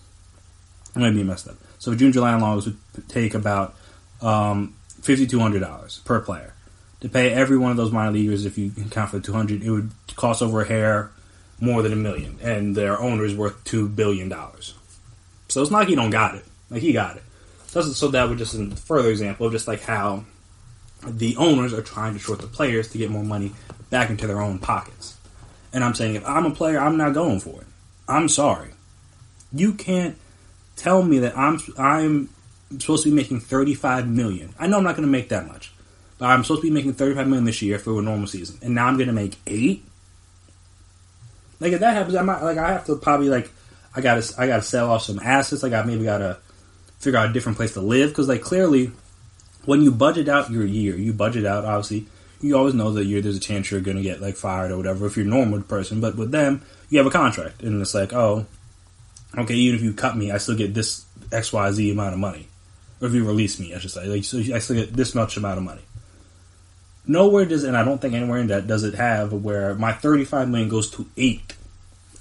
I might be messed up. So June, July, and August would take about $400 $5,200 per player. To pay every one of those minor leaguers, if you count for 200, it would cost over a hair more than $1 million, and their owner is worth $2 billion. So it's not like he don't got it. Like, he got it. So that was just a further example of just like how the owners are trying to short the players to get more money back into their own pockets. And I'm saying, if I'm a player, I'm not going for it. I'm sorry. You can't tell me that I'm supposed to be making $35 million. I know I'm not going to make that much, but I'm supposed to be making $35 million this year for a normal season, and now I'm going to make $8. Like, if that happens, I have to probably, like, I gotta sell off some assets. I gotta figure out a different place to live, because, like, clearly, when you budget out your year, obviously, you always know that there's a chance you're going to get, like, fired or whatever if you're a normal person. But with them, you have a contract. And it's like, oh, okay, even if you cut me, I still get this XYZ amount of money. Or if you release me, I should say. Like, so I still get this much amount of money. Nowhere does, and I don't think anywhere in that does it have where my $35 million goes to 8.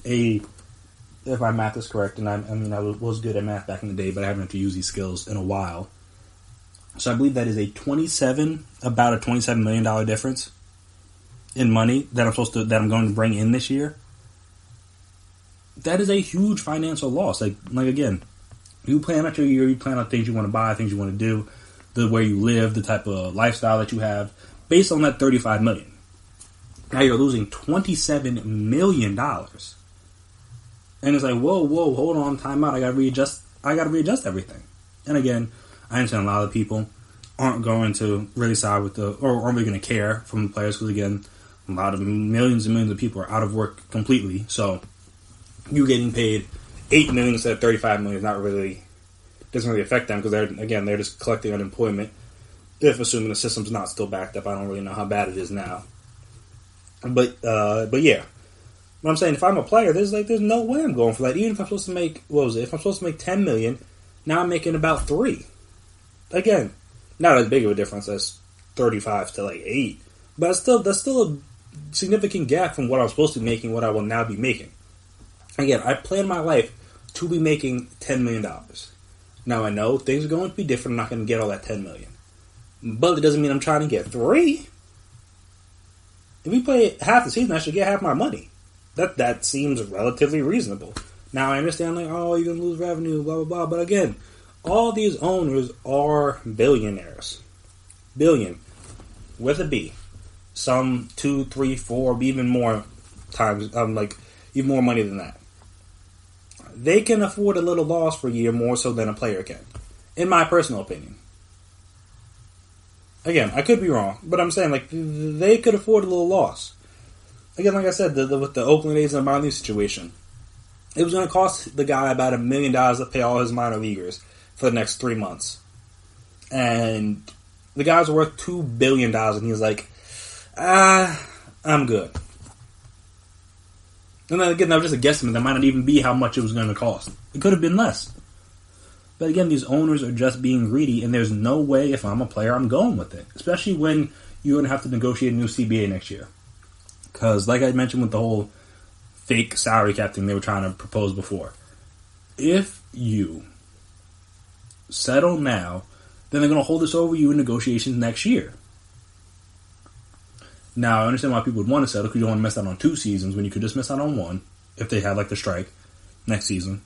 If my math is correct, and I was good at math back in the day, but I haven't had to use these skills in a while. So I believe that is about a $27 million difference in money that I'm going to bring in this year. That is a huge financial loss. Like again, you plan out your year, you plan out things you want to buy, things you want to do, the way you live, the type of lifestyle that you have, based on that $35 million. Now you're losing $27 million. And it's like, whoa, hold on, time out. I gotta readjust everything. And again, I understand a lot of people aren't going to really side with or aren't really going to care from the players, because again, a lot of millions and millions of people are out of work completely. So you getting paid $8 million instead of $35 million doesn't really affect them, because they're just collecting unemployment. If assuming the system's not still backed up, I don't really know how bad it is now. But yeah. What I'm saying, if I'm a player, there's no way I'm going for that. Even if I'm supposed to make, if I'm supposed to make $10 million, now I'm making about $3. Again, not as big of a difference as 35 to 8, but that's still a significant gap from what I was supposed to be making, what I will now be making. Again, I planned my life to be making $10 million. Now I know things are going to be different. I'm not going to get all that $10 million, but it doesn't mean I'm trying to get $3. If we play half the season, I should get half my money. That seems relatively reasonable. Now, I understand, you're going to lose revenue, blah, blah, blah. But again, all these owners are billionaires. Billion. With a B. Some 2, 3, 4, even more times, even more money than that. They can afford a little loss per year more so than a player can. In my personal opinion. Again, I could be wrong, but I'm saying, they could afford a little loss. Again, like I said, with the Oakland A's and the minor league situation, it was going to cost the guy about $1 million to pay all his minor leaguers for the next 3 months. And the guy's worth $2 billion, and he's like, I'm good. And then again, that was just a guesstimate. That might not even be how much it was going to cost. It could have been less. But again, these owners are just being greedy, and there's no way, if I'm a player, I'm going with it. Especially when you're going to have to negotiate a new CBA next year. Because, like I mentioned with the whole fake salary cap thing they were trying to propose before, if you settle now, then they're going to hold this over you in negotiations next year. Now, I understand why people would want to settle, because you don't want to miss out on 2 seasons when you could just miss out on 1 if they had the strike next season.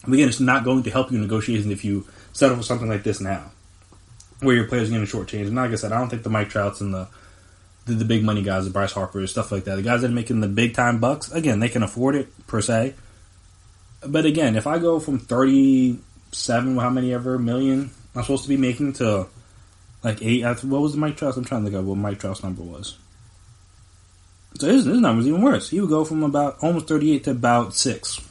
But again, it's not going to help you in negotiations if you settle for something like this now, where your players are getting shortchanged. And like I said, I don't think the Mike Trouts and the big money guys, the Bryce Harpers, stuff like that, the guys that are making the big time bucks, again, they can afford it per se. But again, if I go from 37, how many ever million I'm supposed to be making, to 8, what was the Mike Trout? I'm trying to think of what Mike Trout's number was. So his number's even worse. He would go from about almost 38 to about 6.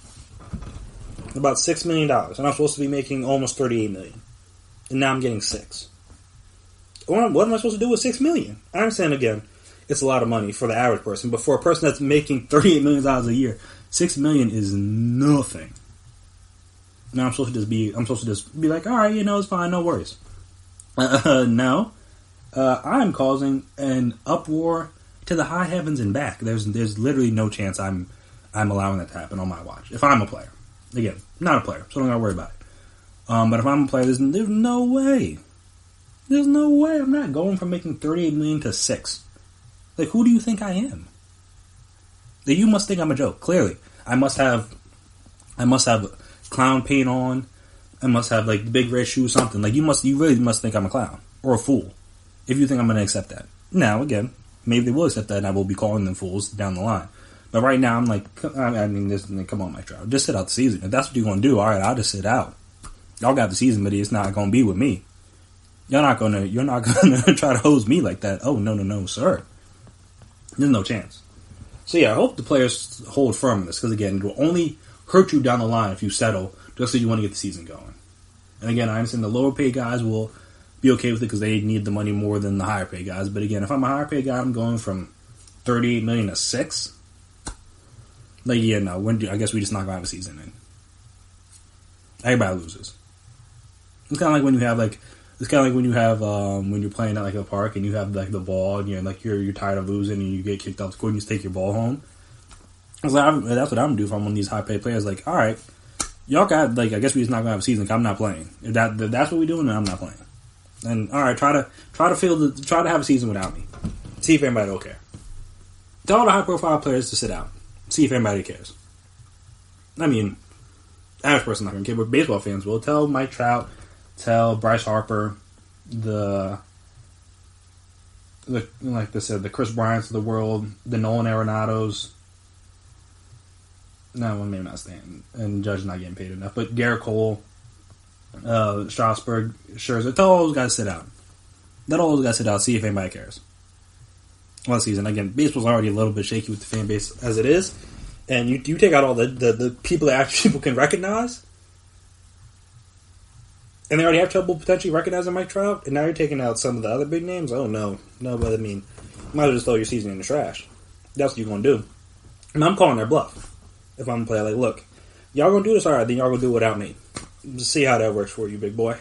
About $6 million. And I'm supposed to be making almost $38 million. And now I'm getting 6. What am I supposed to do with $6 million? I understand, again, it's a lot of money for the average person, but for a person that's making $38 million a year, $6 million is nothing. Now I'm supposed to just be like, all right, it's fine, no worries. No, I'm causing an uproar to the high heavens and back. There's literally no chance I'm allowing that to happen on my watch. If I'm a player, again, not a player, so I don't gotta worry about it. But if I'm a player, there's no way. There's no way I'm not going from making $38 million to $6 million. Like, who do you think I am? Like, you must think I'm a joke. Clearly, I must have clown paint on. I must have like big red shoes, something. Like, you really must think I'm a clown or a fool if you think I'm going to accept that. Now, again, maybe they will accept that, and I will be calling them fools down the line. But right now, I'm like, I mean, come on, Mike Trout, just sit out the season. If that's what you're going to do, all right, I'll just sit out. Y'all got the season, but it's not going to be with me. You're not going to try to hose me like that. Oh, no, sir. There's no chance. So yeah, I hope the players hold firm in this, because again, it will only hurt you down the line if you settle just so you want to get the season going. And again, I understand the lower paid guys will be okay with it because they need the money more than the higher paid guys. But again, if I'm a higher paid guy, I'm going from $38 million to $6 million. Like, yeah, no, I guess we just not going to have a season in. Everybody loses. It's kind of like when you have when you're playing at like a park and you have like the ball and you're tired of losing and you get kicked off the court and you just take your ball home. I was like, that's what I'm gonna do if I'm one of these high paid players. Like, all right, y'all got like, I guess we just not gonna have a season. I'm not playing. If that's what we doing, then I'm not playing. And all right, try to have a season without me. See if anybody will care. Tell all the high profile players to sit out. See if anybody cares. I mean, average person not gonna care, but baseball fans will. Tell Mike Trout. Tell Bryce Harper, like I said, the Chris Bryants of the world, the Nolan Arenados. No, one may not stand, and Judge not getting paid enough. But Garrett Cole, Strasburg, Scherzer, tell all those guys to sit out. Let all those guys sit out. See if anybody cares. Well, season again, baseball's already a little bit shaky with the fan base as it is, and you take out all the people that actually people can recognize. And they already have trouble potentially recognizing Mike Trout, and now you're taking out some of the other big names? Oh, no. No, but I mean, you might as well just throw your season in the trash. That's what you're going to do. And I'm calling their bluff. If I'm going to play, like, look, y'all going to do this? All right, then y'all going to do it without me. Just see how that works for you, big boy.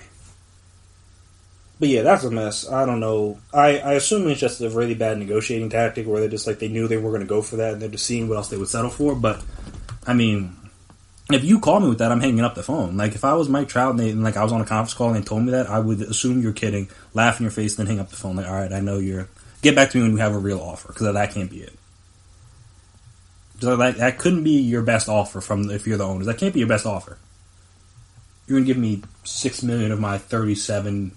But yeah, that's a mess. I don't know. I assume it's just a really bad negotiating tactic where they knew they were going to go for that, and they're just seeing what else they would settle for. But, I mean, if you call me with that, I'm hanging up the phone. Like, if I was Mike Trout and I was on a conference call and they told me that, I would assume you're kidding, laugh in your face, then hang up the phone. Like, all right, I know you're... Get back to me when you have a real offer, because that can't be it. So that couldn't be your best offer if you're the owners. That can't be your best offer. You're going to give me $6 million of my $37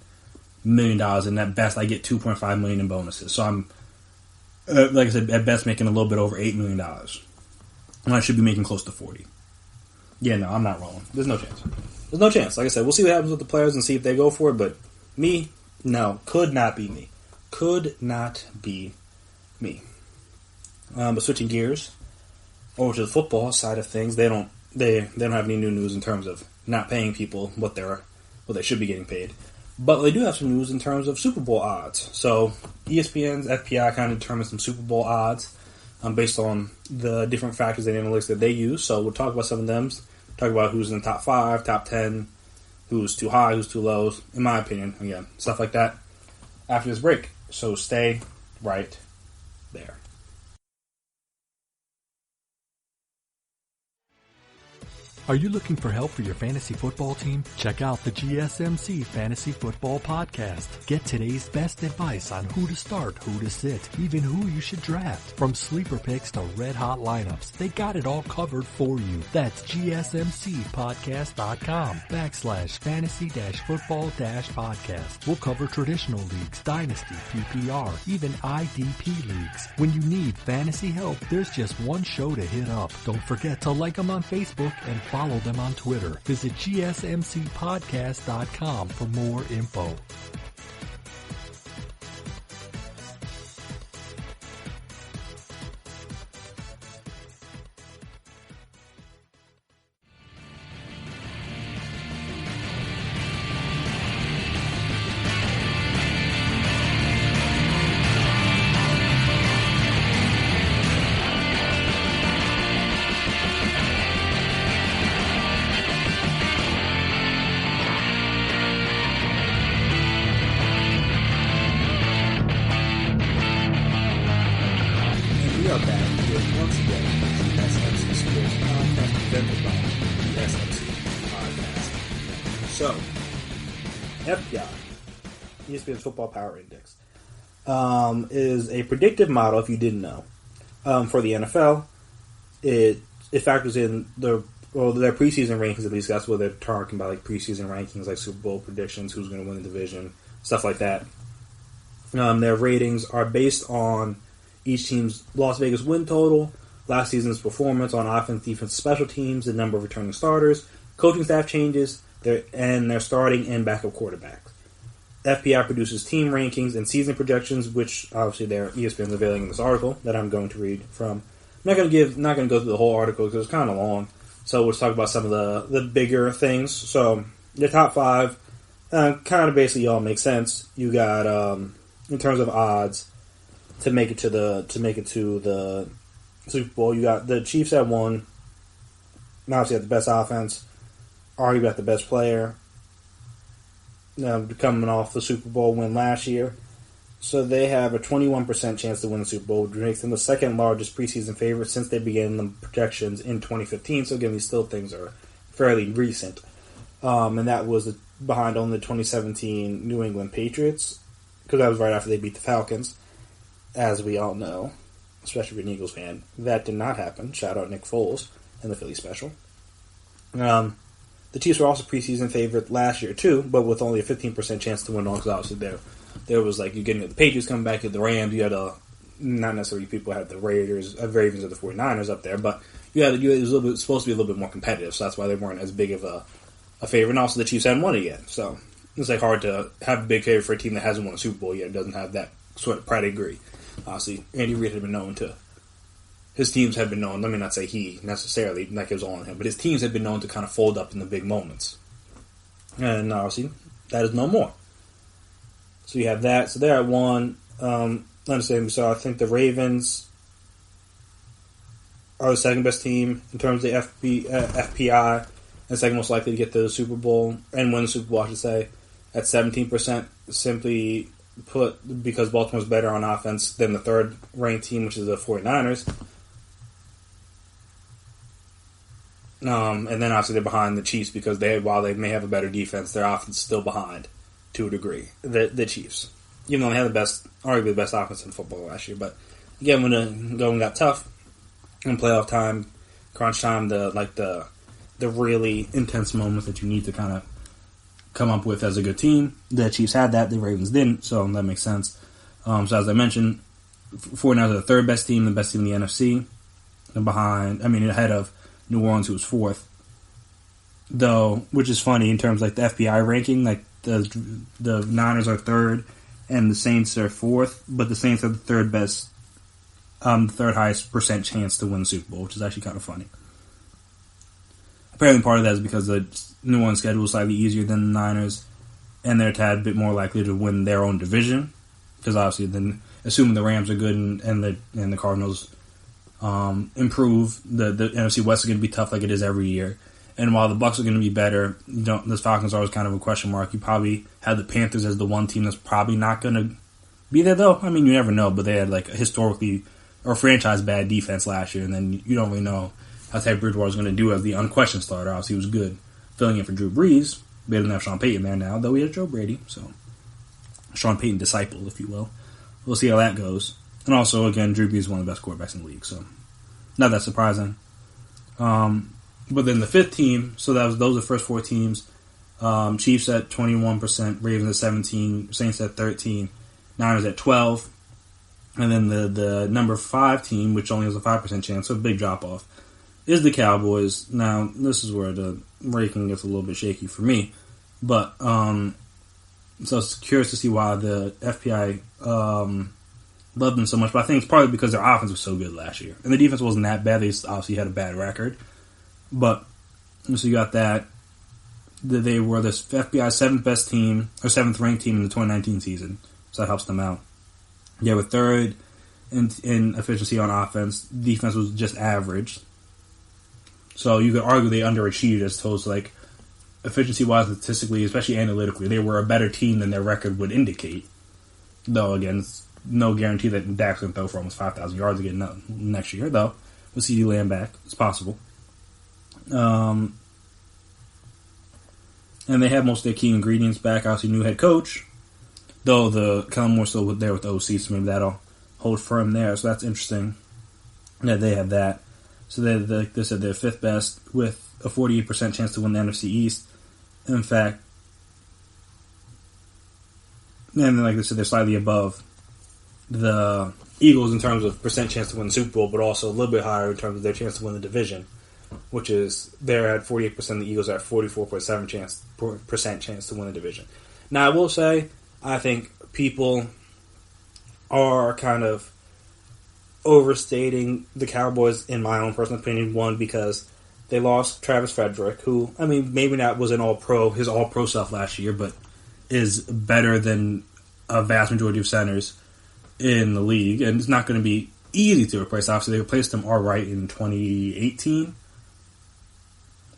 million, and at best I get $2.5 million in bonuses. So I'm, like I said, at best making a little bit over $8 million. And I should be making close to 40. Yeah, no, I'm not rolling. There's no chance. There's no chance. Like I said, we'll see what happens with the players and see if they go for it. But me, no, could not be me. Could not be me. But switching gears over to the football side of things, they don't have any new news in terms of not paying people what they should be getting paid. But they do have some news in terms of Super Bowl odds. So ESPN's FPI kind of determines some Super Bowl odds based on the different factors and analytics that they use. So we'll talk about some of them. Talk about who's in the top 5, top 10, who's too high, who's too low, in my opinion. Again, stuff like that after this break. So stay right there. Are you looking for help for your fantasy football team? Check out the GSMC Fantasy Football Podcast. Get today's best advice on who to start, who to sit, even who you should draft. From sleeper picks to red-hot lineups, they got it all covered for you. That's gsmcpodcast.com/fantasy-football-podcast. We'll cover traditional leagues, dynasty, PPR, even IDP leagues. When you need fantasy help, there's just one show to hit up. Don't forget to like them on Facebook and follow them on Twitter. Visit gsmcpodcast.com for more info. ESPN's Football Power Index, is a predictive model, if you didn't know, for the NFL. It factors in their preseason rankings, at least. That's what they're talking about, like preseason rankings, like Super Bowl predictions, who's going to win the division, stuff like that. Their ratings are based on each team's Las Vegas win total, last season's performance on offense, defense, special teams, the number of returning starters, coaching staff changes, and their starting and backup quarterbacks. FPI produces team rankings and season projections, which obviously ESPN's availing in this article that I'm going to read from. I'm not going to go through the whole article because it's kind of long, so we'll talk about some of the bigger things. So the top 5 kind of basically all make sense. You got in terms of odds to make it to the Super Bowl. You got the Chiefs at 1. Obviously, got the best offense. Already got the best player. Coming off the Super Bowl win last year. So they have a 21% chance to win the Super Bowl, which makes them the second largest preseason favorite since they began the projections in 2015. So again, these still things are fairly recent. And that was behind only the 2017 New England Patriots, because that was right after they beat the Falcons, as we all know, especially if you're an Eagles fan. That did not happen. Shout out Nick Foles and the Philly special. The Chiefs were also preseason favorite last year too, but with only a 15% chance to win all, because obviously there was like, you're getting the Patriots coming back to the Rams, you had not necessarily people had the Ravens or the 49ers up there, but it was supposed to be a little bit more competitive, so that's why they weren't as big of a favorite. And also the Chiefs hadn't won it yet, so it's like hard to have a big favorite for a team that hasn't won a Super Bowl yet and doesn't have that sort of pedigree. Obviously, Andy Reid had been known to. His teams had been known, let me not say he necessarily, like it was all on him, but his teams had been known to kind of fold up in the big moments. And obviously, that is no more. So you have that. So they're at 1. Understand, so I think the Ravens are the second best team in terms of the FPI, and second most likely to get to the Super Bowl, and win the Super Bowl, I should say, at 17%, simply put, because Baltimore's better on offense than the third ranked team, which is the 49ers. And then obviously they're behind the Chiefs because while they may have a better defense, their offense is still behind to a degree. The Chiefs, even though they had arguably the best offense in football last year. But again, when the going got tough in playoff time, crunch time, the really intense moments that you need to kind of come up with as a good team, the Chiefs had that. The Ravens didn't, so that makes sense. So as I mentioned, 49ers are the third best team, the best team in the NFC, and ahead of New Orleans, who was 4th, though, which is funny in terms of like the FPI ranking. Like the Niners are 3rd, and the Saints are 4th, but the Saints are the third best, third highest percent chance to win the Super Bowl, which is actually kind of funny. Apparently, part of that is because the New Orleans schedule is slightly easier than the Niners, and they're a tad bit more likely to win their own division. Because obviously, then assuming the Rams are good and the Cardinals improve, the NFC West is going to be tough like it is every year. And while the Bucs are going to be better, the Falcons are always kind of a question mark. You probably have the Panthers as the one team that's probably not going to be there, though. I mean, you never know, but they had like a historically or franchise bad defense last year, and then you don't really know how Teddy Bridgewater is going to do as the unquestioned starter. Obviously, he was good filling in for Drew Brees. They didn't have Sean Payton there now, though he has Joe Brady, so Sean Payton disciple, if you will. We'll see how that goes. And also, again, Drew Brees is one of the best quarterbacks in the league, so not that surprising. But then the 5th team, so those are the first 4 teams. Chiefs at 21%, Ravens at 17%, Saints at 13%, Niners at 12%, and then the number 5 team, which only has a 5% chance, so a big drop-off, is the Cowboys. Now, this is where the ranking gets a little bit shaky for me, but so I was curious to see why the FPI loved them so much, but I think it's probably because their offense was so good last year, and the defense wasn't that bad. They obviously had a bad record, but so you got that. They were the FBI's 7th best team, or 7th ranked team in the 2019 season, so that helps them out. They were 3rd in efficiency on offense. Defense was just average. So you could argue they underachieved as opposed to like efficiency-wise, statistically, especially analytically. They were a better team than their record would indicate. Though, again, it's no guarantee that Dak's going to throw for almost 5,000 yards again next year, though. With CeeDee Lamb back, it's possible. And they have most of their key ingredients back. Obviously, new head coach. Though the Kellen Moore's still there with the OC, so maybe that'll hold firm there. So that's interesting that they have that. So they said they're fifth best with a 48% chance to win the NFC East. In fact, and then, like they said, they're slightly above the Eagles in terms of percent chance to win the Super Bowl, but also a little bit higher in terms of their chance to win the division, which is they're at 48%, the Eagles are at 44.7% chance to win the division. Now, I will say, I think people are kind of overstating the Cowboys, in my own personal opinion. One, because they lost Travis Frederick, who, I mean, maybe not was an all-pro, his all-pro stuff last year, but is better than a vast majority of centers in the league, and it's not going to be easy to replace. Obviously, they replaced him all right in 2018.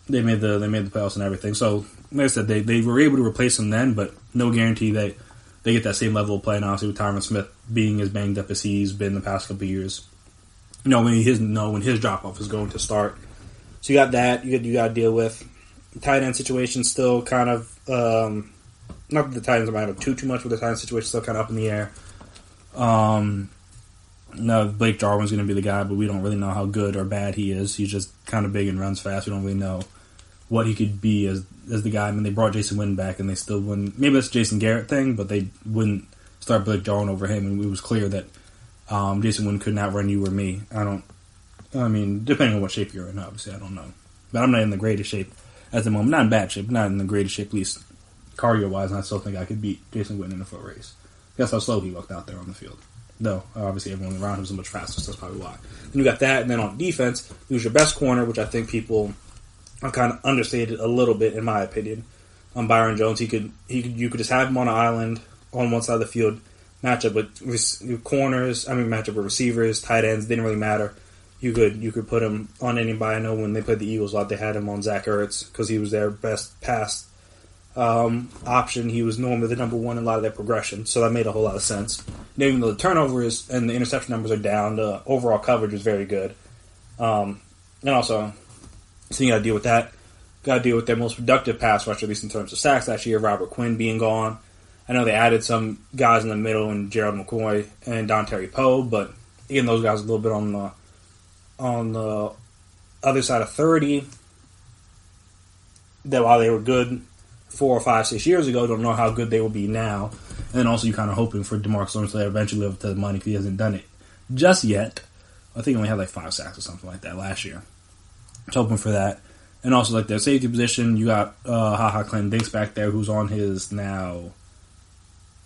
They made the playoffs and everything. So, like I said, they were able to replace him then, but no guarantee they get that same level of play. And obviously, with Tyron Smith being as banged up as he's been the past couple of years, when his drop off is going to start. So you got that. You got to deal with tight end situation. Still kind of not that the Titans might have too much, but the tight end situation still kind of up in the air. No, Blake Jarwin's going to be the guy, but we don't really know how good or bad he is. He's just kind of big and runs fast. We don't really know what he could be as the guy. I mean, they brought Jason Witten back, and they still wouldn't. Maybe that's a Jason Garrett thing, but they wouldn't start Blake Jarwin over him, and it was clear that Jason Witten could not run you or me. I mean, depending on what shape you're in, obviously, I don't know. But I'm not in the greatest shape at the moment. Not in bad shape, not in the greatest shape, at least cardio-wise, and I still think I could beat Jason Witten in a foot race. That's how slow he looked out there on the field. Though, obviously, everyone around him was much faster, so that's probably why. Then you got that, and then on defense, you lose your best corner, which I think people have kind of understated a little bit, in my opinion. Byron Jones, you could just have him on an island on one side of the field, matchup with corners, matchup with receivers, tight ends, didn't really matter. You could put him on anybody. I know when they played the Eagles a lot, they had him on Zach Ertz because he was their best pass option. He was normally the number one in a lot of their progression, so that made a whole lot of sense. And even though the turnovers and the interception numbers are down, the overall coverage is very good. And also, so you got to deal with that. Got to deal with their most productive pass rusher, at least in terms of sacks last year, Robert Quinn being gone. I know they added some guys in the middle, and Gerald McCoy and Dontari Poe, but even those guys a little bit on the other side of 30. That while they were good 4 or 5, 6 years ago, don't know how good they will be now. And then also you're kind of hoping for DeMarcus Lawrence to eventually live up to the money if he hasn't done it just yet. I think he only had like 5 sacks or something like that last year. So hoping for that. And also like their safety position, you got Clinton Dix back there who's on his now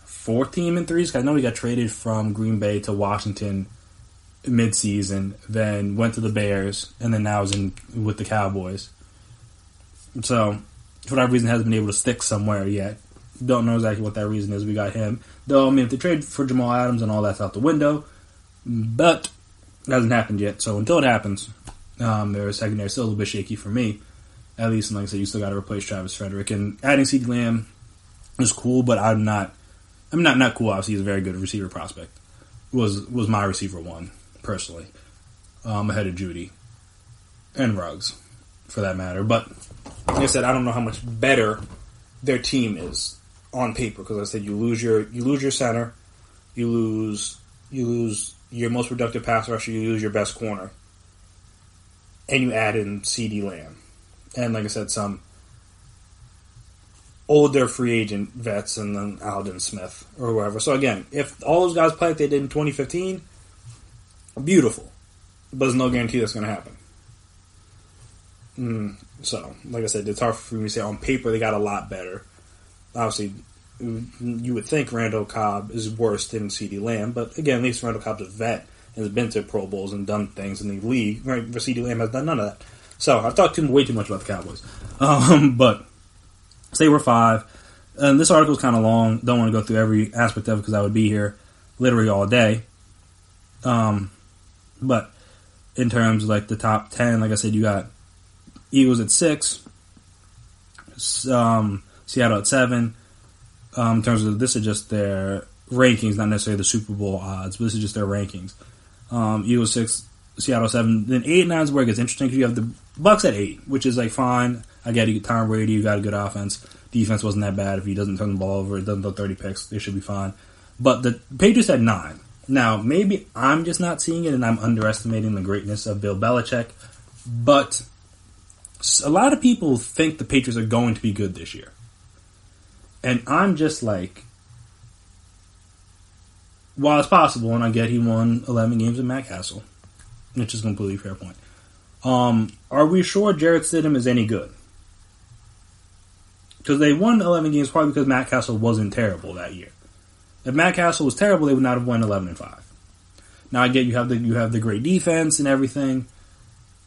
4th team in threes. I know he got traded from Green Bay to Washington mid-season, then went to the Bears, and then now is in with the Cowboys. So, for whatever reason, hasn't been able to stick somewhere yet. Don't know exactly what that reason is. We got him. Though, if they trade for Jamal Adams and all that's out the window, but it hasn't happened yet. So, until it happens, their secondary is still a little bit shaky for me. At least, and like I said, you still got to replace Travis Frederick. And adding CeeDee Lamb is cool, but not cool. Obviously, he's a very good receiver prospect. Was my receiver one, personally, ahead of Judy and Ruggs, for that matter. But like I said, I don't know how much better their team is on paper because I said you lose your center, you lose your most productive pass rusher, you lose your best corner, and you add in CeeDee Lamb, and like I said, some older free agent vets and then Aldon Smith or whoever. So again, if all those guys play like they did in 2015, beautiful. But there's no guarantee that's going to happen. So, like I said, it's hard for me to say on paper they got a lot better. Obviously, you would think Randall Cobb is worse than CeeDee Lamb, but again, at least Randall Cobb's a vet and has been to Pro Bowls and done things in the league. Right? CeeDee Lamb has done none of that. So, I've talked way too much about the Cowboys. But say we're 5. And this article is kind of long. Don't want to go through every aspect of it because I would be here literally all day. But in terms of like the top 10, like I said, you got Eagles at 6, Seattle at 7. In terms of this is just their rankings, not necessarily the Super Bowl odds, but this is just their rankings. Eagles 6, Seattle 7. Then 8 and 9 is where it gets interesting because you have the Bucs at 8, which is like fine. I get you, Tom Brady, you got a good offense. Defense wasn't that bad. If he doesn't turn the ball over, it doesn't throw 30 picks, they should be fine. But the Patriots had 9. Now, maybe I'm just not seeing it and I'm underestimating the greatness of Bill Belichick, but a lot of people think the Patriots are going to be good this year. And I'm just like, while it's possible, and I get he won 11 games with Matt Castle, which is a completely fair point. Are we sure Jarrett Stidham is any good? Because they won 11 games probably because Matt Castle wasn't terrible that year. If Matt Castle was terrible, they would not have won 11-5. Now I get you have the great defense and everything,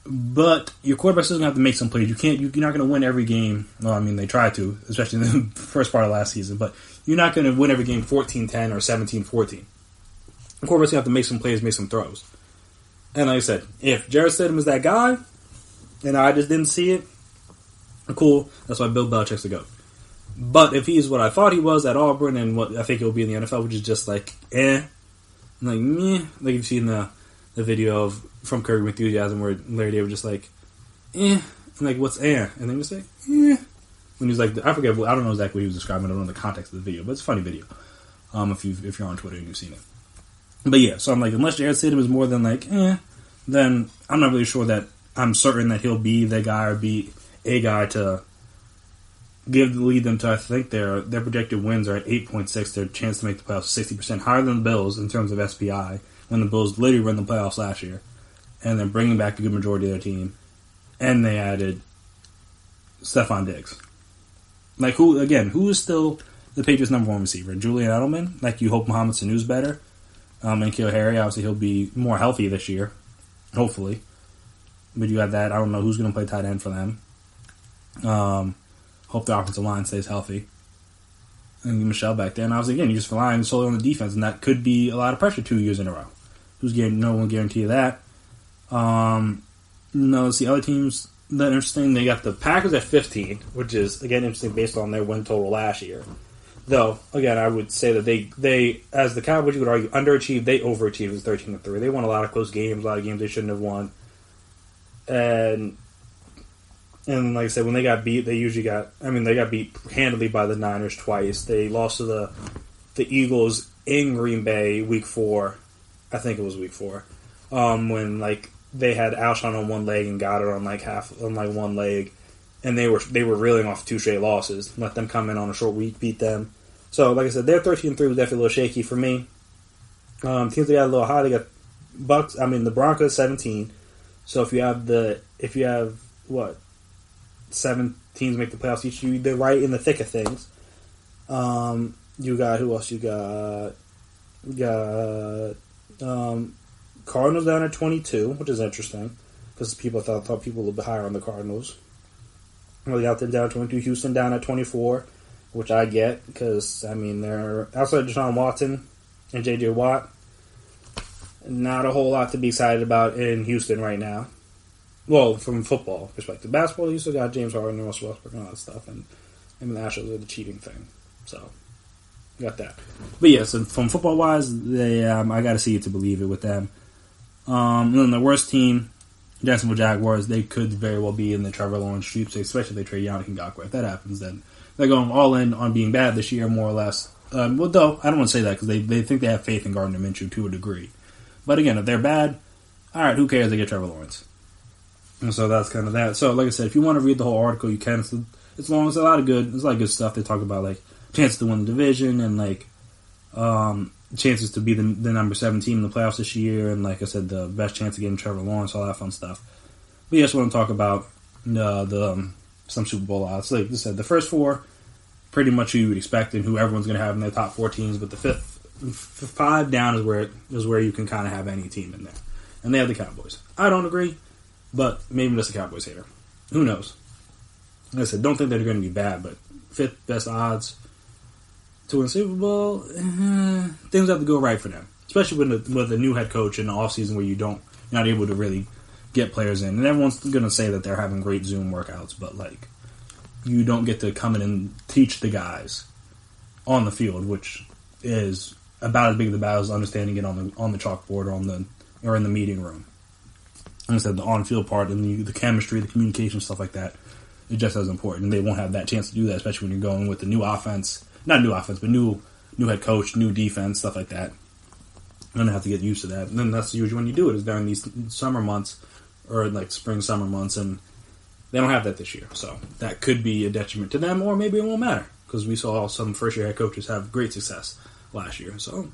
but your quarterback's still gonna have to make some plays. You're not gonna win every game. Well, I mean they try to, especially in the first part of last season, but you're not gonna win every game 14-10 or 17-14. The quarterback's gonna have to make some plays, make some throws. And like I said, if Jarrett Stidham is that guy, and I just didn't see it, cool. That's why Bill Belichick's the GOAT. But if he's what I thought he was at Auburn and what I think he'll be in the NFL, which is just like, like, meh. Like you've seen the video from Curb Your Enthusiasm where Larry David just like, I'm like, what's And then just like, When he's like, I forget, I don't know exactly what he was describing. I don't know the context of the video, but it's a funny video. If you're on Twitter and you've seen it. But yeah, so I'm like, unless Jarrett Stidham is more than like, then I'm not really sure that I'm certain that he'll be the guy or be a guy to lead them to. I think their projected wins are at 8.6. Their chance to make the playoffs is 60% higher than the Bills in terms of SPI, when the Bills literally ran the playoffs last year, and then bringing back a good majority of their team, and they added Stephon Diggs. Like who is still the Patriots' number 1 receiver? Julian Edelman. Like you hope Mohamed Sanu's better, and N'Keal Harry. Obviously he'll be more healthy this year, hopefully. But you got that. I don't know who's going to play tight end for them. Hope the offensive line stays healthy. And Michelle back there. And obviously, again, you're just relying solely on the defense, and that could be a lot of pressure 2 years in a row. No one guarantee you that. Let's see, other teams that are interesting. They got the Packers at 15, which is, again, interesting based on their win total last year. Though, again, I would say that they as the Cowboys, you would argue, underachieved. They overachieved with 13-3. They won a lot of close games, a lot of games they shouldn't have won. And like I said, when they got beat, they got beat handily by the Niners twice. They lost to the Eagles in Green Bay week 4. I think it was week 4. When like they had Alshon on one leg and got it on one leg, and they were reeling off 2 straight losses. Let them come in on a short week, beat them. So like I said, their 13-3 was definitely a little shaky for me. Teams that got a little high, they got the Broncos 17. So if you have 7 teams make the playoffs each, they're right in the thick of things. You got who else? You got Cardinals down at 22, which is interesting because people thought people were a little bit higher on the Cardinals. We got them down at 22. Houston down at 24, which I get because they're outside of Deshaun Watson and J.J. Watt. Not a whole lot to be excited about in Houston right now. Well, from football perspective. Basketball, you still got James Harden and Russell Westbrook and all that stuff. And the Astros are the cheating thing. So, you got that. But yeah, so from football-wise, I got to see it to believe it with them. And then the worst team, Jacksonville Jaguars, they could very well be in the Trevor Lawrence sweepstakes, especially if they trade Yannick Ngakoue. If that happens, then they're going all in on being bad this year, more or less. Though, I don't want to say that because they think they have faith in Gardner Minshew to a degree. But again, if they're bad, all right, who cares? They get Trevor Lawrence. And so that's kind of that. So, like I said, if you want to read the whole article, you can. It's long. It's a lot of good stuff. They talk about like chances to win the division and like chances to be the number 7 team in the playoffs this year, and like I said, the best chance of getting Trevor Lawrence, all that fun stuff. But yeah, I just want to talk about some Super Bowl odds. Like I said, the first 4, pretty much who you would expect and who everyone's going to have in their top 4 teams. But the 5 down is where you can kind of have any team in there, and they have the Cowboys. I don't agree. But maybe I'm just a Cowboys hater. Who knows? Like I said, don't think they're going to be bad, but 5th best odds to win Super Bowl, things have to go right for them. Especially with a new head coach in the offseason where you're not able to really get players in. And everyone's going to say that they're having great Zoom workouts, but like you don't get to come in and teach the guys on the field, which is about as big of the battle as understanding it on the chalkboard or in the meeting room. Like I said, the on-field part and the chemistry, the communication, stuff like that is just as important. They won't have that chance to do that, especially when you're going with the new offense. Not new offense, but new head coach, new defense, stuff like that. You're going to have to get used to that. And then that's usually when you do it, is during these summer months, or like spring, summer months, and they don't have that this year. So that could be a detriment to them, or maybe it won't matter, because we saw some first-year head coaches have great success last year. So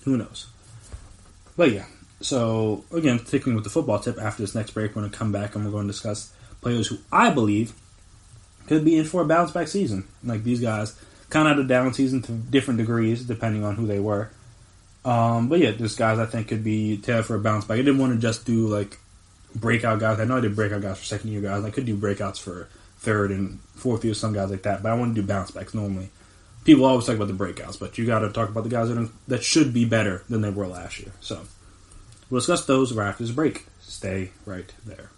who knows? But yeah, so again, sticking with the football tip, after this next break, we're going to come back and we're going to discuss players who I believe could be in for a bounce-back season. Like these guys, kind of had a down season to different degrees, depending on who they were. But yeah, these guys I think could be tailored for a bounce-back. I didn't want to just do like breakout guys. I know I did breakout guys for second-year guys. I could do breakouts for third and fourth year, some guys like that. But I want to do bounce-backs normally. People always talk about the breakouts, but you got to talk about the guys that should be better than they were last year. So we'll discuss those right after this break. Stay right there.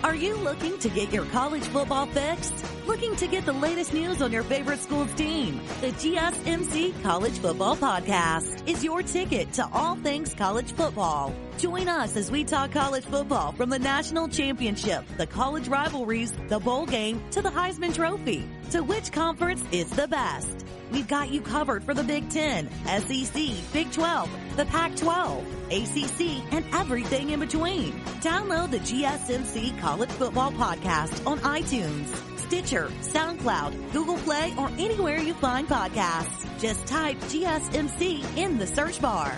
Are you looking to get your college football fixed? Looking to get the latest news on your favorite school's team? The GSMC College Football Podcast is your ticket to all things college football. Join us as we talk college football from the national championship, the college rivalries, the bowl game, to the Heisman Trophy. To which conference is the best? We've got you covered for the Big Ten, SEC, Big 12, the Pac-12, ACC, and everything in between. Download the GSMC College Football Podcast on iTunes, Stitcher, SoundCloud, Google Play, or anywhere you find podcasts. Just type GSMC in the search bar.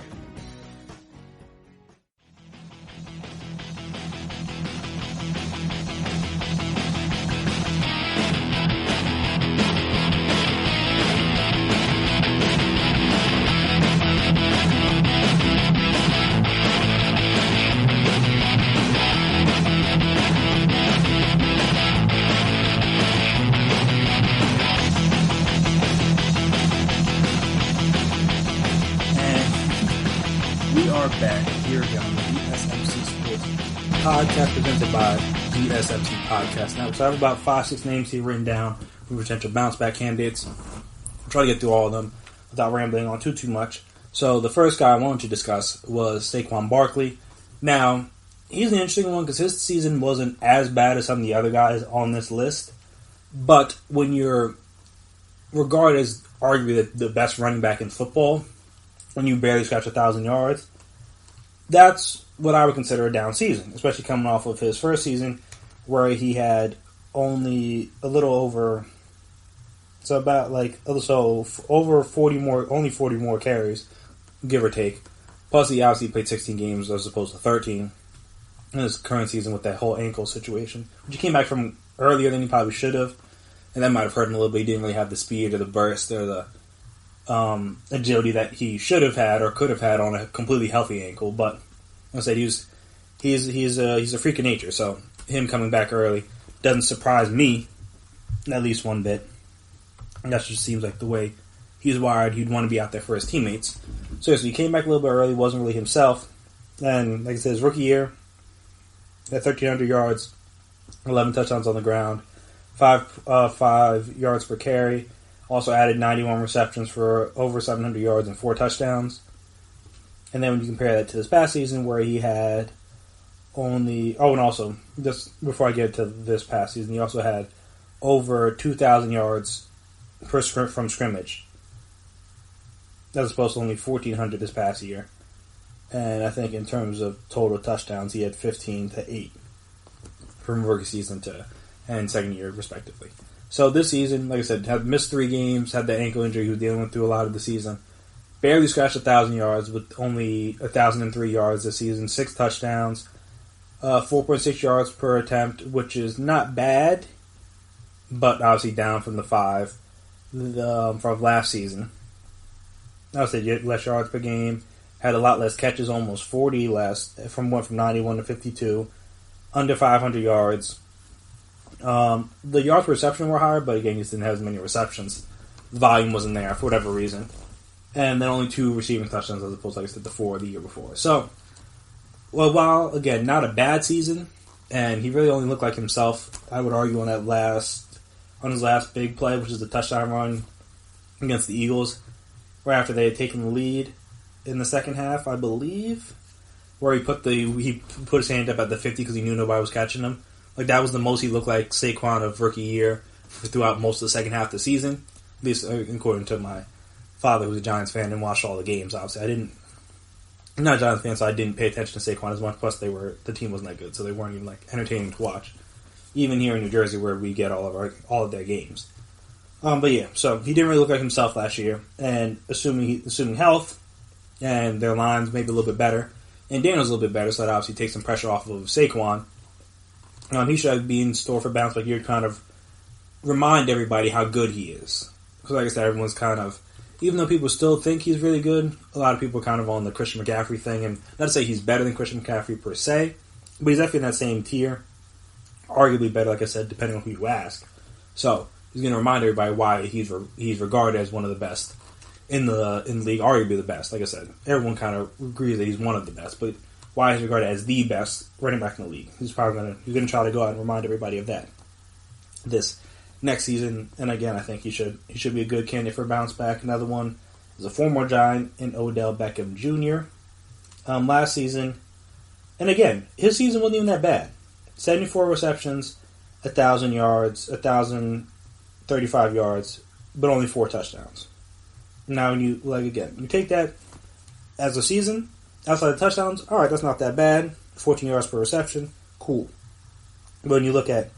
Back here again on the GSMC Sports Podcast, presented by GSMC Podcast Network. So I have about 5-6 names here written down for potential bounce back candidates. I'll try to get through all of them without rambling on too much. So the first guy I wanted to discuss was Saquon Barkley. Now, he's an interesting one because his season wasn't as bad as some of the other guys on this list. But when you're regarded as arguably the best running back in football, when you barely scratch 1,000 yards, that's what I would consider a down season, especially coming off of his first season where he had only a little over, over 40 more carries, give or take. Plus, he obviously played 16 games as opposed to 13 in his current season with that whole ankle situation, which he came back from earlier than he probably should have, and that might have hurt him a little bit. He didn't really have the speed or the burst or the agility that he should have had or could have had on a completely healthy ankle. But I said he's a freak of nature, so him coming back early doesn't surprise me at least one bit. And that just seems like the way he's wired. He'd want to be out there for his teammates. So he came back a little bit early, wasn't really himself, and like I said, his rookie year at 1,300 yards, 11 touchdowns on the ground, 5 yards per carry. Also added 91 receptions for over 700 yards and 4 touchdowns. And then when you compare that to this past season where he had only... Oh, and also, just before I get to this past season, he also had over 2,000 yards from scrimmage. As opposed to only 1,400 this past year. And I think in terms of total touchdowns, he had 15 to 8 from rookie season and second year, respectively. So this season, like I said, had missed 3 games, had the ankle injury he was dealing with through a lot of the season. Barely scratched 1,000 yards with only 1,003 yards this season, 6 touchdowns, 4.6 yards per attempt, which is not bad, but obviously down from the 5 from last season. I would say less yards per game, had a lot less catches, almost 40 less, went from 91 to 52, under 500 yards. The yards per reception were higher, but again, he just didn't have as many receptions. The volume wasn't there for whatever reason. And then only 2 receiving touchdowns as opposed to, like I said, the 4 the year before. So, well, while, again, not a bad season, and he really only looked like himself, I would argue, on his last big play, which is the touchdown run against the Eagles, right after they had taken the lead in the second half, I believe. where he put his hand up at the 50 because he knew nobody was catching him. Like, that was the most he looked like Saquon of rookie year throughout most of the second half of the season. At least according to my father, who's a Giants fan and watched all the games. Obviously, I'm not a Giants fan, so I didn't pay attention to Saquon as much. Plus, the team wasn't that good, so they weren't even like entertaining to watch. Even here in New Jersey, where we get all of their games. But yeah, so he didn't really look like himself last year, and assuming health and their lines maybe a little bit better, and Daniel's a little bit better, so that obviously takes some pressure off of Saquon. He should be in store for bounce back year to kind of remind everybody how good he is. Because like I said, everyone's kind of, even though people still think he's really good, a lot of people are kind of on the Christian McCaffrey thing, and not to say he's better than Christian McCaffrey per se, but he's definitely in that same tier. Arguably better, like I said, depending on who you ask. So he's going to remind everybody why he's regarded as one of the best in the league, arguably the best. Like I said, everyone kind of agrees that he's one of the best, but why he's regarded as the best running back in the league? He's probably going to try to go out and remind everybody of that this next season. And again, I think he should be a good candidate for a bounce back. Another one is a former Giant in Odell Beckham Jr. Last season, and again, his season wasn't even that bad. 74 receptions, 1,000 yards, 1,035 yards, but only 4 touchdowns. Now, when you take that as a season, outside of touchdowns, all right, that's not that bad. 14 yards per reception, cool. But when you look at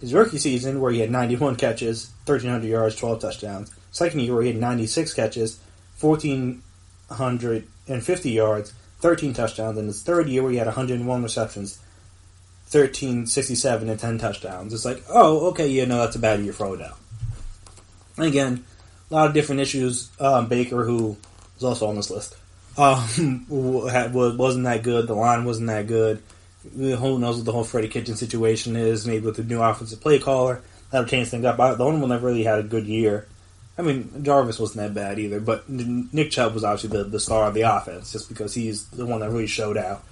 his rookie season, where he had 91 catches, 1,300 yards, 12 touchdowns. Second year, where he had 96 catches, 1,450 yards, 13 touchdowns. And his third year, where he had 101 receptions, 1,367 and 10 touchdowns. It's like, oh, okay, yeah, no, that's a bad year for Odell. And again, a lot of different issues. Baker, who is also on this list, wasn't that good. The line wasn't that good. Who knows what the whole Freddie Kitchens situation is? Maybe with the new offensive play caller, that'll change things up. The only one that really had a good year, I mean, Jarvis wasn't that bad either, but Nick Chubb was obviously the star of the offense, just because he's the one that really showed out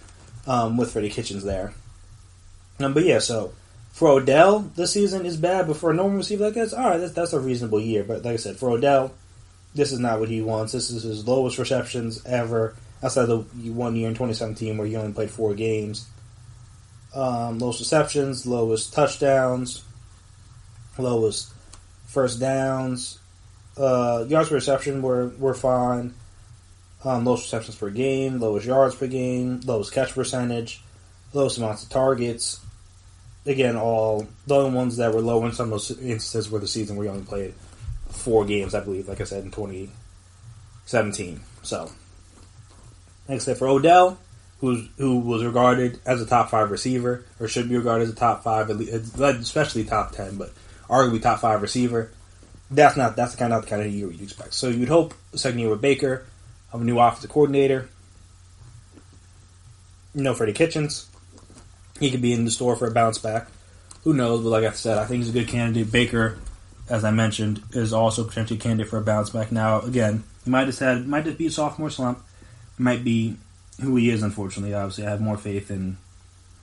with Freddie Kitchens there. But yeah, so for Odell, this season is bad, but for a normal receiver like this, all right, that's a reasonable year. But like I said, for Odell, this is not what he wants. This is his lowest receptions ever, outside of the 1 year in 2017 where he only played 4 games. Lowest receptions, lowest touchdowns, lowest first downs. Yards per reception were fine. Lowest receptions per game, lowest yards per game, lowest catch percentage, lowest amounts of targets. Again, all the only ones that were low in some of those instances were the season where he only played 4 games, I believe, like I said, in 2017. So, like I said, for Odell, who was regarded as a top 5 receiver, or should be regarded as a top 5, especially top 10, but arguably top 5 receiver, that's not the kind of year you'd expect. So you'd hope the second year with Baker, of a new offensive coordinator, Freddie Kitchens, he could be in the store for a bounce back. Who knows? But like I said, I think he's a good candidate. Baker, as I mentioned, is also potentially a candidate for a bounce back. Now, again, he might just be a sophomore slump. Might be who he is, unfortunately. Obviously, I have more faith in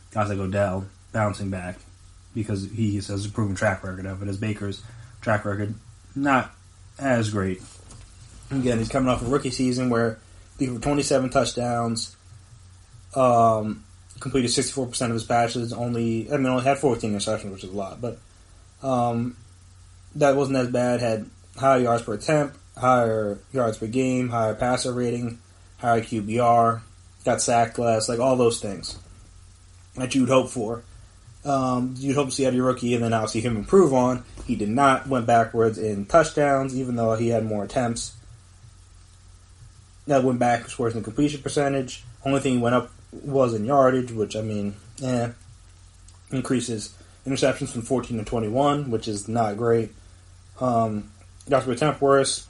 guys like Odell bouncing back because he has a proven track record of it. As Baker's track record, not as great. Again, he's coming off a rookie season where he threw 27 touchdowns, completed 64% of his passes, only had 14 interceptions, which is a lot, but that wasn't as bad. Had higher yards per attempt, higher yards per game, higher passer rating, higher QBR, got sacked less, like all those things that you'd hope for. You'd hope to see out of your rookie, and then obviously him improve on. He did not, went backwards in touchdowns, even though he had more attempts. That went backwards in completion percentage. Only thing he went up was in yardage, which, increases interceptions from 14 to 21, which is not great. Yards per attempt worse.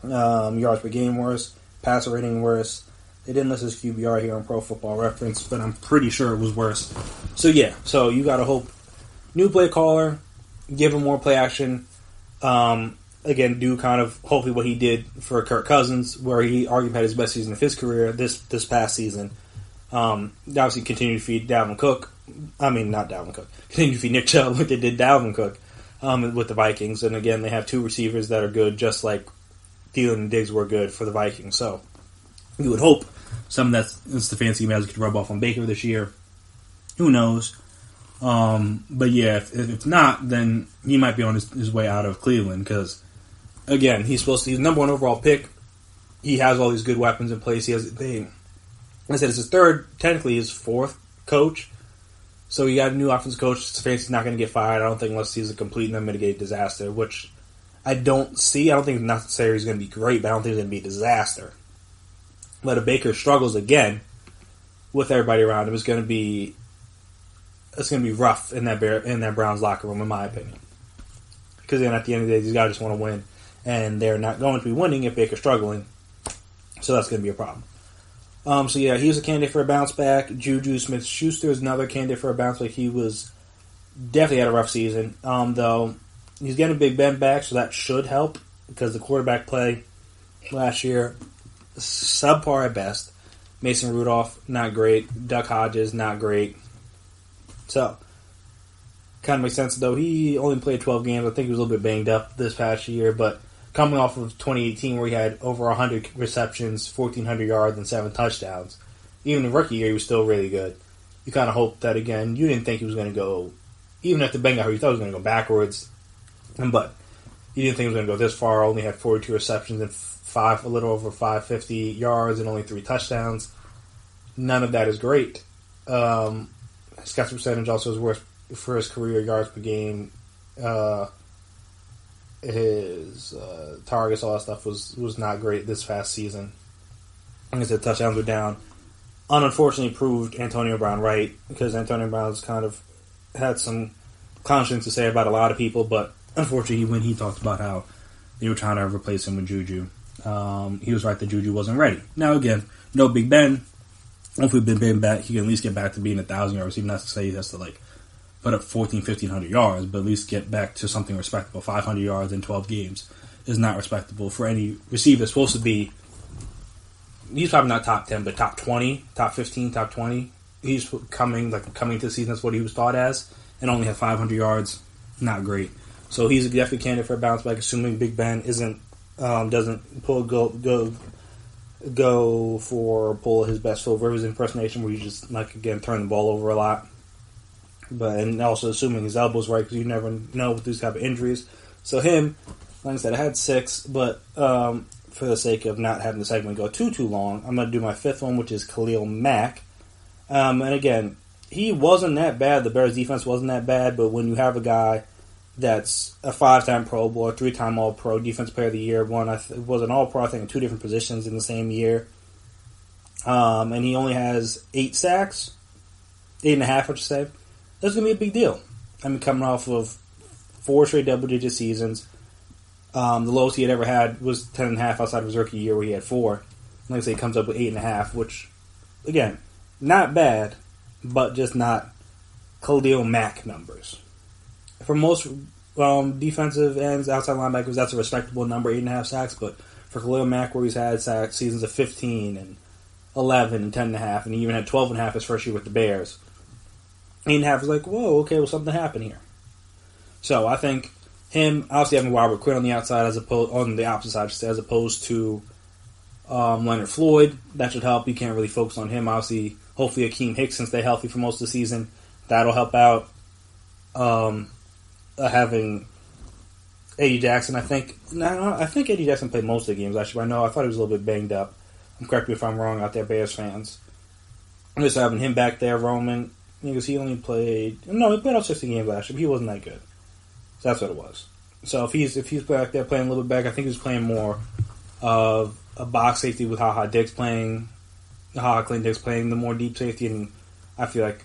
Yards per game worse. Passer rating worse. They didn't list his QBR here on Pro Football Reference, but I'm pretty sure it was worse. So yeah, so you gotta hope. New play caller, give him more play action. Again, do kind of hopefully what he did for Kirk Cousins, where he arguably had his best season of his career this past season. Obviously, continue to feed Dalvin Cook. Not Dalvin Cook. Continue to feed Nick Chubb like they did Dalvin Cook with the Vikings. And again, they have 2 receivers that are good, just like Thielen and Diggs were good for the Vikings. So you would hope Some of that's Stefanski magic could rub off on Baker this year. Who knows? But yeah, if not, then he might be on his way out of Cleveland because, again, he's the number 1 overall pick. He has all these good weapons in place. I said it's his third, technically his 4th coach. So you got a new offensive coach. Stefanski's not going to get fired, I don't think, unless he's a complete and unmitigated disaster, which I don't see. I don't think it's necessarily he's going to be great, but I don't think it's going to be a disaster. But if Baker struggles again with everybody around him, it's going to be rough in that Browns locker room, in my opinion. Because then at the end of the day, these guys just want to win, and they're not going to be winning if Baker's struggling. So that's going to be a problem. So yeah, he was a candidate for a bounce back. Juju Smith-Schuster is another candidate for a bounce back. He was definitely had a rough season. Though he's getting Big Ben back, so that should help because the quarterback play last year subpar at best. Mason Rudolph, not great. Duck Hodges, not great. So, kind of makes sense, though. He only played 12 games. I think he was a little bit banged up this past year, but coming off of 2018 where he had over 100 receptions, 1,400 yards, and 7 touchdowns, even in rookie year, he was still really good. You kind of hope that, again, you didn't think he was going to go, even after Ben got hurt, you thought he was going to go backwards, but you didn't think he was going to go this far. Only had 42 receptions and a little over 550 yards and only 3 touchdowns. None of that is great. His catch percentage also is worse for his career yards per game. His targets, all that stuff was not great this past season. Like I said, touchdowns were down. Unfortunately, proved Antonio Brown right because Antonio Brown's kind of had some conscience to say about a lot of people, but unfortunately, when he talked about how they were trying to replace him with Juju, he was right that Juju wasn't ready. Now, again, no Big Ben. Hopefully, Big Ben back, he can at least get back to being 1,000 yards. Even not to say he has to put up 1,500 yards, but at least get back to something respectable. 500 yards in 12 games is not respectable for any receiver. It's supposed to be. He's probably not top 10, but top 20, top 15, top 20. He's coming to the season. That's what he was thought as, and only had 500 yards. Not great. So he's definitely a candidate for a bounce back, assuming Big Ben doesn't pull his best Phil Rivers impersonation, where you just again turn the ball over a lot. And also assuming his elbow's right, because you never know with these type of injuries. So him, like I said, I had 6, but for the sake of not having the segment go too long, I'm going to do my 5th one, which is Khalil Mack. And again, he wasn't that bad. The Bears defense wasn't that bad, but when you have a guy that's a 5-time Pro Bowl, a 3-time All-Pro, Defense Player of the Year, was an All-Pro, I think, in 2 different positions in the same year. And he only has 8 sacks, 8.5, I should say. That's going to be a big deal. I mean, coming off of 4 straight double-digit seasons. The lowest he had ever had was 10.5 outside of his rookie year, where he had 4. Like I say, he comes up with 8.5, which, again, not bad, but just not Khalil Mack numbers. For most defensive ends, outside linebackers, that's a respectable number, 8.5 sacks. But for Khalil Mack, where he's had sacks seasons of 15 and 11 and 10.5, and he even had 12.5 his first year with the Bears, 8.5 is whoa, okay, well, something happened here. So I think him, obviously having Robert Quinn on the outside, on the opposite side, as opposed to Leonard Floyd, that should help. You can't really focus on him. Obviously, hopefully Akeem Hicks can stay healthy for most of the season. That'll help out. Having Eddie Jackson, I think Eddie Jackson played most of the games, actually. I thought he was a little bit banged up. Correct me if I'm wrong out there, Bears fans. I'm just having him back there, Roman, because he played all 60 games last year, but he wasn't that good. So that's what it was. So if he's back there playing a little bit back, I think he was playing more of a box safety with HaHa Clinton Dix playing the more deep safety, and I feel like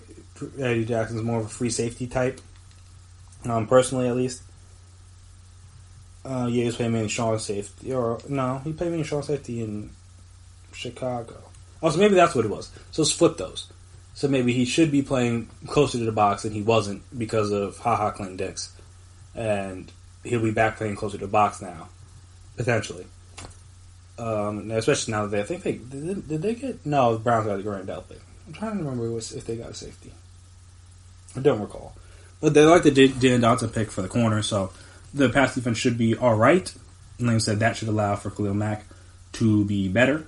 Eddie Jackson's more of a free safety type. Personally, at least. He was playing mainly strong safety. He played mainly strong safety in Chicago. Oh, so maybe that's what it was. So let's flip those. So maybe he should be playing closer to the box, and he wasn't because of HaHa Clinton Dix. And he'll be back playing closer to the box now, potentially. Especially now that did they get... No, the Browns got the Grand Delphi. I'm trying to remember if they got a safety. I don't recall. But they like the Dan Dotson pick for the corner, so the pass defense should be alright. And like I said, that should allow for Khalil Mack to be better.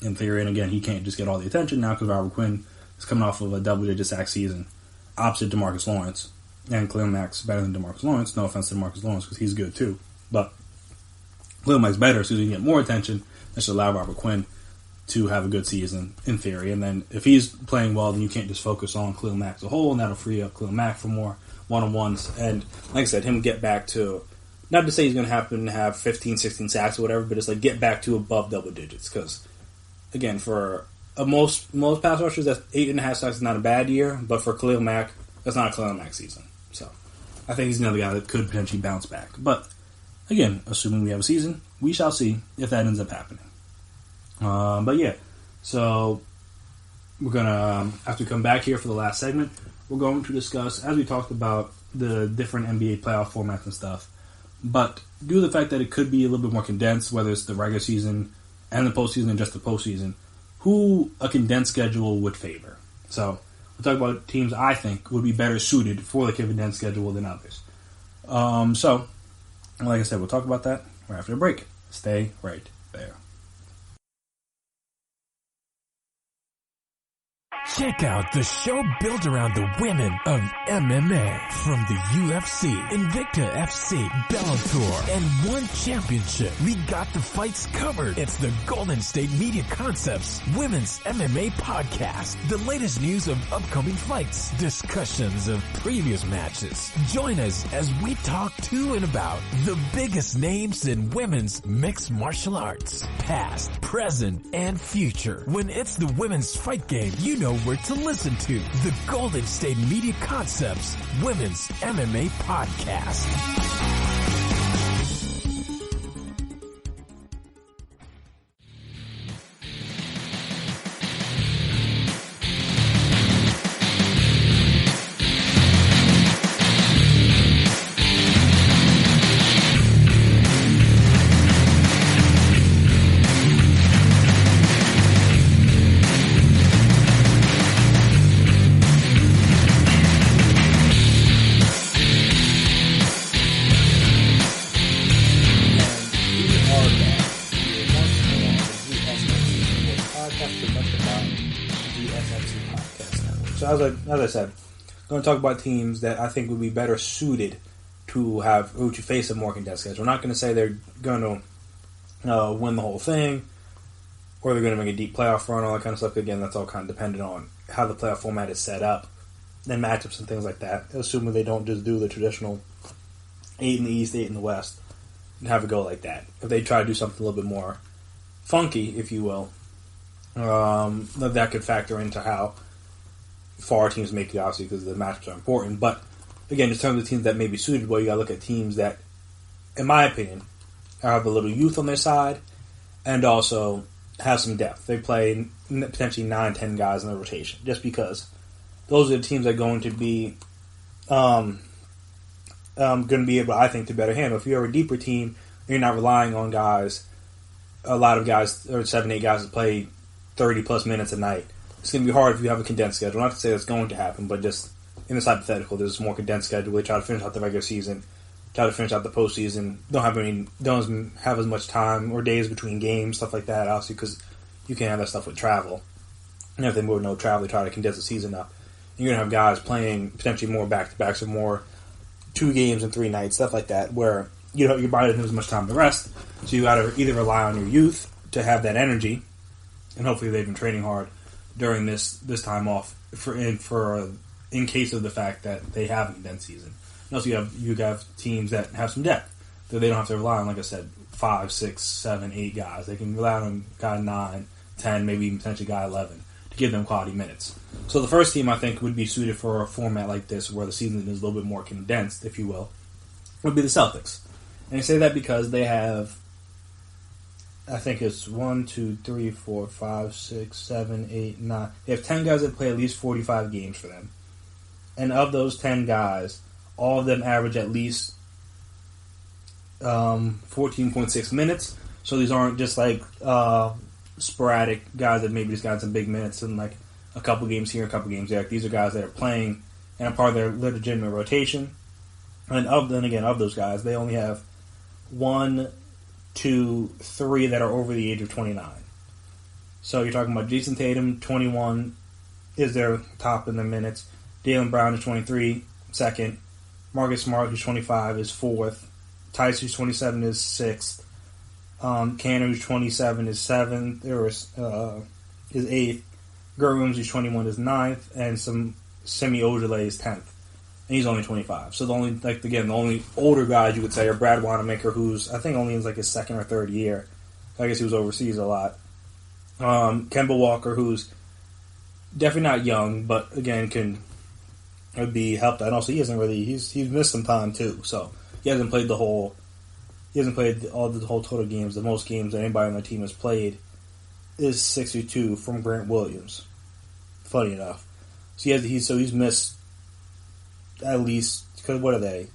in theory. And again, he can't just get all the attention now because Robert Quinn is coming off of a double-digit sack season opposite DeMarcus Lawrence. And Khalil Mack's better than DeMarcus Lawrence. No offense to DeMarcus Lawrence because he's good too. But Khalil Mack's better, so he can get more attention. That should allow Robert Quinn to have a good season in theory. And then if he's playing well, then you can't just focus on Khalil Mack as a whole, and that'll free up Khalil Mack for more one-on-ones. And like I said, him get back to, not to say he's going to happen to have 15, 16 sacks or whatever, but it's like get back to above double digits. Because, again, for most pass rushers, that's 8.5 sacks is not a bad year, but for Khalil Mack, that's not a Khalil Mack season. So I think he's another guy that could potentially bounce back. But again, assuming we have a season, we shall see if that ends up happening. But yeah, so we're going to, after we come back here for the last segment, we're going to discuss, as we talked about, the different NBA playoff formats and stuff. But due to the fact that it could be a little bit more condensed, whether it's the regular season and the postseason and just the postseason, who a condensed schedule would favor. So we'll talk about teams I think would be better suited for the condensed schedule than others. So, like I said, we'll talk about that right after the break. Stay right there. Check out the show built around the women of MMA. From the UFC, Invicta FC, Bellator, and One Championship. We got the fights covered. It's the Golden State Media Concepts Women's MMA Podcast. The latest news of upcoming fights, discussions of previous matches. Join us as we talk to and about the biggest names in women's mixed martial arts. Past, present, and future. When it's the women's fight game, you know where to listen to. The Golden State Media Concepts Women's MMA Podcast. As I said, I'm going to talk about teams that I think would be better suited to face a more condensed schedule. We're not going to say they're going to win the whole thing, or they're going to make a deep playoff run, all that kind of stuff. Again, that's all kind of dependent on how the playoff format is set up, and matchups and things like that. Assuming they don't just do the traditional 8 in the East, 8 in the West, and have it go like that. If they try to do something a little bit more funky, if you will, that could factor into how far teams make it, obviously, because the matchups are important. But again, in terms of teams that may be suited, well, you got to look at teams that, in my opinion, have a little youth on their side and also have some depth. They play potentially 9-10 guys in the rotation, just because those are the teams that are going to be able, I think, to better handle. If you're a deeper team, you're not relying on guys, a lot of guys, or 7-8 guys, to play 30 plus minutes a night. It's going to be hard if you have a condensed schedule. Not to say that's going to happen, but just in this hypothetical, there's a more condensed schedule. They try to finish out the regular season, try to finish out the postseason. Don't have as much time or days between games, stuff like that, obviously, because you can't have that stuff with travel. And if they more no travel, they try to condense the season up. You're going to have guys playing potentially more back-to-backs or more 2 games in 3 nights, stuff like that, where your body doesn't have as much time to rest. So you got to either rely on your youth to have that energy, and hopefully they've been training hard during this time off in case of the fact that they have a condensed season. And also you have teams that have some depth that they don't have to rely on, like I said, 5, 6, 7, 8 guys. They can rely on guy 9, 10, maybe even potentially guy 11 to give them quality minutes. So the first team I think would be suited for a format like this where the season is a little bit more condensed, if you will, would be the Celtics. And I say that because they have, I think it's 1, 2, 3, 4, 5, 6, 7, 8, 9. They have 10 guys that play at least 45 games for them. And of those 10 guys, all of them average at least 14.6 minutes. So these aren't just like sporadic guys that maybe just got some big minutes and like a couple games here, a couple games there. These are guys that are playing and are part of their legitimate rotation. And of those guys, they only have 1, 2, 3 that are over the age of 29. So you're talking about Jason Tatum, 21, is their top in the minutes. Jaylen Brown is 23, second. Marcus Smart, who's 25, is fourth. Tice, who's 27, is sixth. Canner, who's 27, is seventh. Is eighth. Gert Williams, who's 21, is ninth. And Semi Ojeleye is 10th. And he's only 25. So the only older guys you could say are Brad Wanamaker, who's I think only in like his second or third year. I guess he was overseas a lot. Kemba Walker, who's definitely not young, but again would be helped. And also he's missed some time too, so he hasn't played the whole total games. The most games that anybody on the team has played is 62 from Grant Williams. Funny enough, so he's missed at least, because what are they?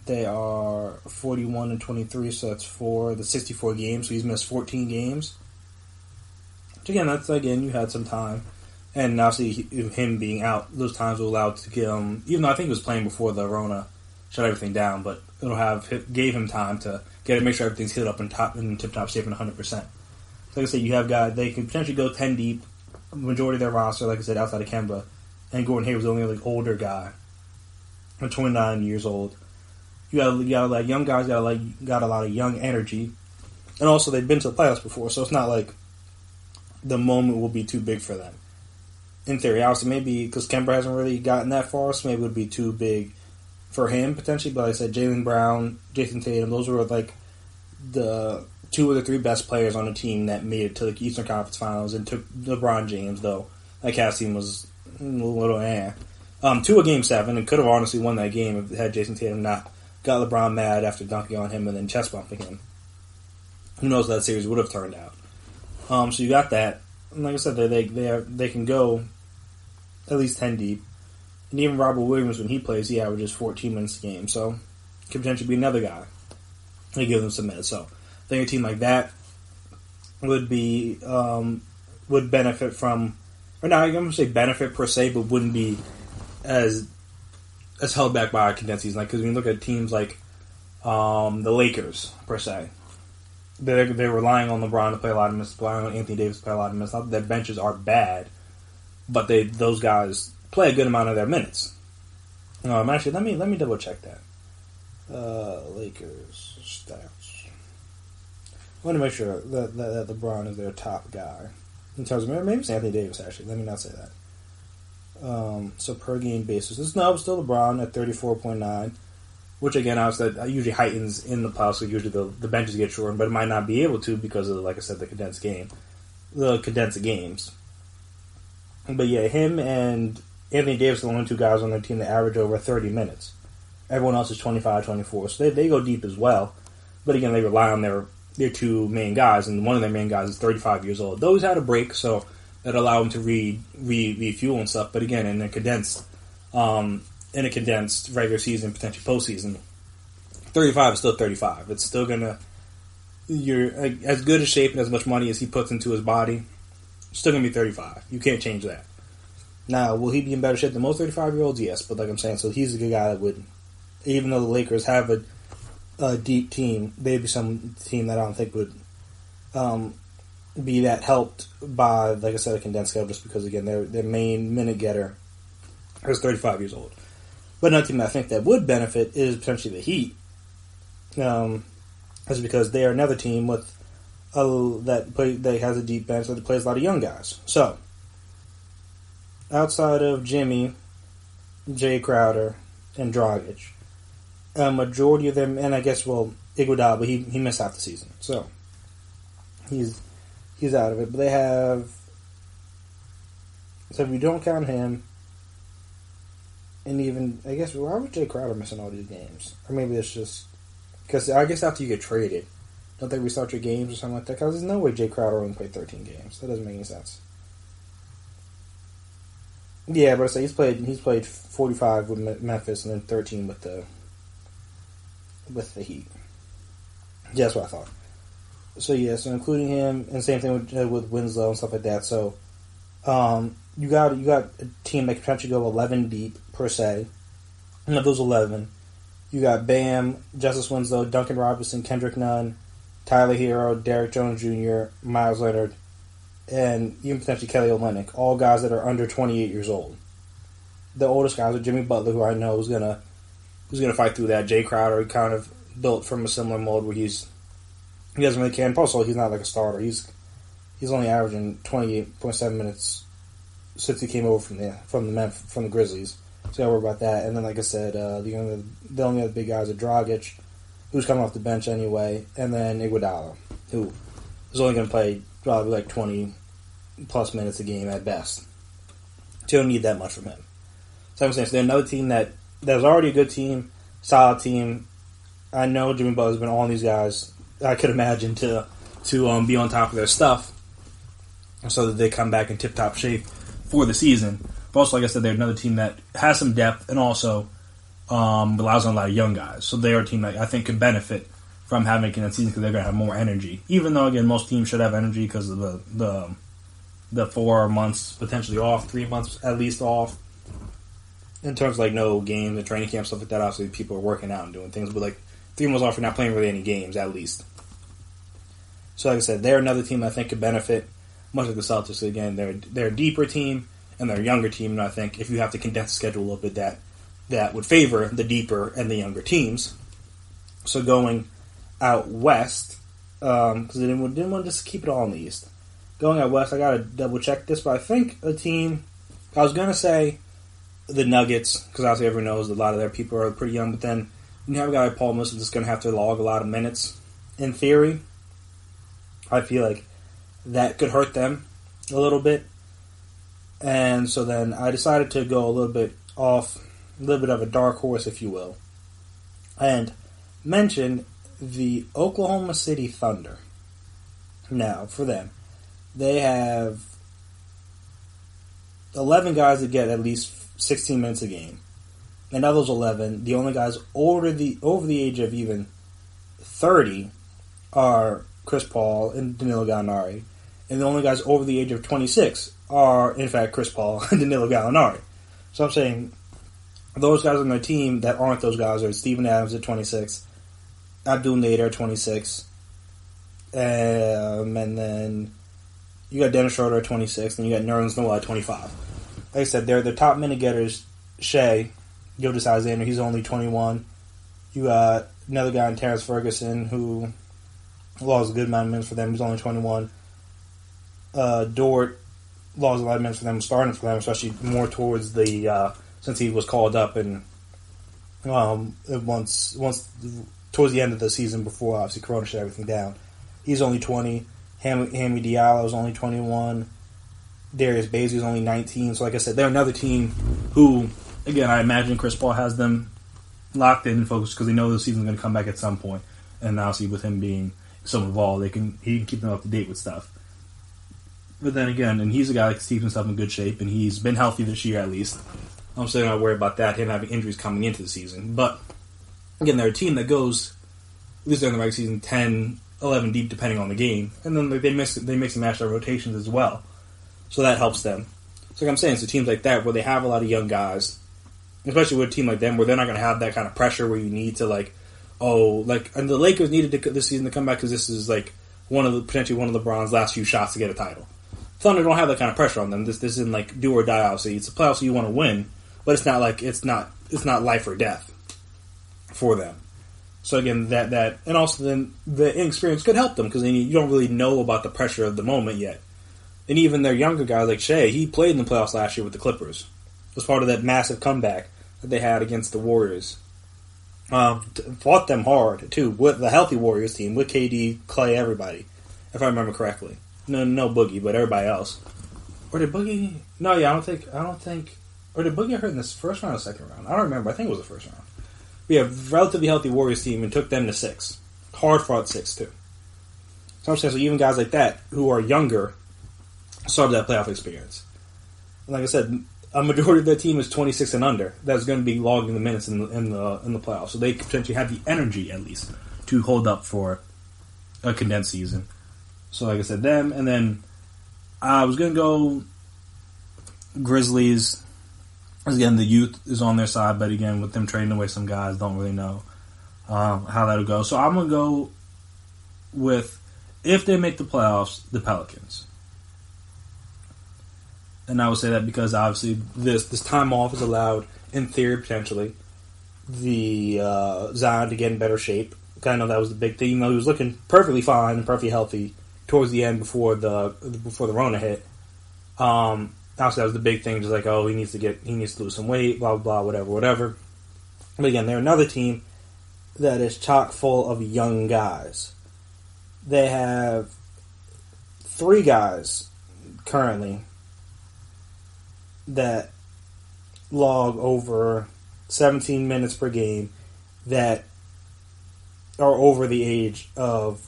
They are 41 and 23, so that's the 64 games. So he's missed 14 games. Which again, you had some time. And obviously, him being out, those times were allowed to give him, even though I think he was playing before the Rona shut everything down, but gave him time to make sure everything's hit up in tip-top shape and 100%. So like I said, you have guys, they can potentially go 10 deep, majority of their roster, like I said, outside of Kemba. And Gordon Hayward's the only older guy, 29 years old. You got like young guys, got a lot of young energy, and also they've been to the playoffs before, so it's not like the moment will be too big for them. In theory, obviously, maybe because Kemba hasn't really gotten that far, so maybe it would be too big for him potentially. But like I said, Jaylen Brown, Jason Tatum, those were like the two or the three best players on the team that made it to the Eastern Conference Finals, and took LeBron James, though that Cavs team was a little to a Game 7, and could have honestly won that game if it had Jason Tatum not got LeBron mad after dunking on him and then chest bumping him. Who knows how that series would have turned out. So you got that. And like I said, they can go at least 10 deep. And even Robert Williams, when he plays, he averages 14 minutes a game. So could potentially be another guy. They give them some minutes. So I think a team like that would benefit from, or not, I'm going to say benefit per se, but wouldn't be as held back by a condensed season. Because when you look at teams like the Lakers, per se, they're relying on LeBron to play a lot of minutes, relying on Anthony Davis to play a lot of minutes. Not that their benches are bad, but those guys play a good amount of their minutes. Actually, let me double check that. Lakers stats. I want to make sure that LeBron is their top guy in terms of maybe it's Anthony Davis. Actually, let me not say that. So per game basis, it's still LeBron at 34.9, which again, obviously, usually heightens in the playoffs. So usually the benches get shortened, but it might not be able to because of, like I said, the condensed games. But yeah, him and Anthony Davis are the only two guys on their team that average over 30 minutes. Everyone else is 25, 24, so they go deep as well. But again, they rely on their two main guys, and one of their main guys is 35 years old. Though he's had a break, so that allow him to refuel and stuff. But again, in a condensed regular season, potentially postseason, 35 is still 35. It's still you're as good a shape and as much money as he puts into his body, still gonna be 35. You can't change that. Now, will he be in better shape than most 35-year-olds? Yes, but like I'm saying, so he's a good guy that would, even though the Lakers have a deep team, they'd be some team that I don't think would be that helped by, like I said, a condensed schedule, just because, again, their main minute getter is 35 years old. But another team that I think that would benefit is potentially the Heat. That's because they are another team that has a deep bench that plays a lot of young guys. So, outside of Jimmy, Jay Crowder, and Dragic, a majority of them, and I guess, Iguodala, but he missed half the season, so he's out of it. But they have, so if you don't count him, and even, I guess, why would Jay Crowder missing all these games? Or maybe it's just, because I guess after you get traded, don't they restart your games or something like that? Because there's no way Jay Crowder only played 13 games. That doesn't make any sense. Yeah, but I say he's played 45 with Memphis and then 13 with the Heat. Yeah, that's what I thought. So yeah, so including him, and same thing with Winslow and stuff like that. So you got a team that can potentially go 11 deep per se. And of those 11, you got Bam, Justice Winslow, Duncan Robinson, Kendrick Nunn, Tyler Hero, Derrick Jones Jr., Miles Leonard, and even potentially Kelly Olynyk, all guys that are under 28 years old. The oldest guys are Jimmy Butler, who I know is gonna fight through that. Jay Crowder, kind of built from a similar mold where he doesn't really care. And also, he's not like a starter. He's only averaging 28.7 minutes since he came over from the Grizzlies. So I worry about that. And then, like I said, the only other big guys are Dragic, who's coming off the bench anyway, and then Iguodala, who is only going to play probably like 20 plus minutes a game at best. So you don't need that much from him. So I'm saying, so they're another team that was already a good team, solid team. I know Jimmy Butler's been on these guys. I could imagine to be on top of their stuff so that they come back in tip-top shape for the season. But also, like I said, they're another team that has some depth and also relies on a lot of young guys. So they're a team that I think could benefit from having a condensed season because they're going to have more energy. Even though, again, most teams should have energy because of the 4 months potentially off, 3 months at least off. In terms of like no games and training camp, stuff like that, obviously people are working out and doing things. But like 3 months off, you're not playing really any games at least. So like I said, they're another team I think could benefit, much like the Celtics. Again, they're a deeper team and they're a younger team. And I think if you have to condense the schedule a little bit, that would favor the deeper and the younger teams. So going out west, because they didn't want to just keep it all in the East. Going out west, I got to double check this, but I think a team, I was going to say the Nuggets, because obviously everyone knows that a lot of their people are pretty young, but then you have a guy like Paul Millsap that's going to have to log a lot of minutes. In theory, I feel like that could hurt them a little bit. And so then I decided to go a little bit of a dark horse, if you will, and mention the Oklahoma City Thunder. Now, for them, they have 11 guys that get at least 16 minutes a game. And of those 11, the only guys over the age of even 30 are Chris Paul and Danilo Gallinari. And the only guys over the age of 26 are, in fact, Chris Paul and Danilo Gallinari. So I'm saying those guys on their team that aren't those guys are Steven Adams at 26, Abdul Nader at 26, and then you got Dennis Schroeder at 26, and you got Nerlens Noel at 25. Like I said, they're the top minute getters. Shea Gilgeous-Alexander, he's only 21. You got another guy in Terrence Ferguson who lost a good amount of minutes for them. He's only 21. Dort lost a lot of minutes for them, starting for them, especially more towards the since he was called up and once towards the end of the season before obviously Corona shut everything down. He's only 20. Hammy Diallo is only 21. Darius Bazley is only 19. So like I said, they're another team who, again, I imagine Chris Paul has them locked in and focused because they know the season's going to come back at some point. And obviously with him being so involved, he can keep them up to date with stuff. But then again, and he's a guy that keeps himself in good shape, and he's been healthy this year at least. I'm still not worried about that, him having injuries coming into the season. But again, they're a team that goes, at least during the regular season, 10, 11 deep depending on the game. And then they mix and match their rotations as well. So that helps them. So like I'm saying, so teams like that where they have a lot of young guys, especially with a team like them where they're not going to have that kind of pressure where you need to and the Lakers needed this season to come back because this is like potentially one of LeBron's last few shots to get a title. Thunder don't have that kind of pressure on them. This isn't like do or die. Obviously, it's a playoff, so you want to win, but it's not like it's not life or death for them. So again, that and also then the inexperience could help them because you don't really know about the pressure of the moment yet. And even their younger guys like Shea, he played in the playoffs last year with the Clippers. It was part of that massive comeback that they had against the Warriors. Fought them hard too with the healthy Warriors team with KD, Clay, everybody, if I remember correctly. No Boogie, but everybody else. Or did Boogie? No, yeah, I don't think. Or did Boogie get hurt in this first round or second round? I don't remember. I think it was the first round. We have relatively healthy Warriors team and took them to 6. Hard fought 6 too. So I'm saying, so even guys like that who are younger started that playoff experience. And like I said, a majority of their team is 26 and under. That's going to be logging the minutes in the playoffs. So they potentially have the energy at least to hold up for a condensed season. So like I said, them, and then I was going to go Grizzlies. Again, the youth is on their side, but again, with them trading away some guys, don't really know how that'll go. So I'm going to go with, if they make the playoffs, the Pelicans. And I would say that because obviously this time off is allowed, in theory, potentially, the Zion to get in better shape. I know that was the big thing. Even though he was looking perfectly fine and perfectly healthy towards the end before the Rona hit. Obviously, that was the big thing. Just like, oh, he needs to lose some weight, blah blah blah, whatever. But again, they're another team that is chock full of young guys. They have 3 guys currently that log over 17 minutes per game that are over the age of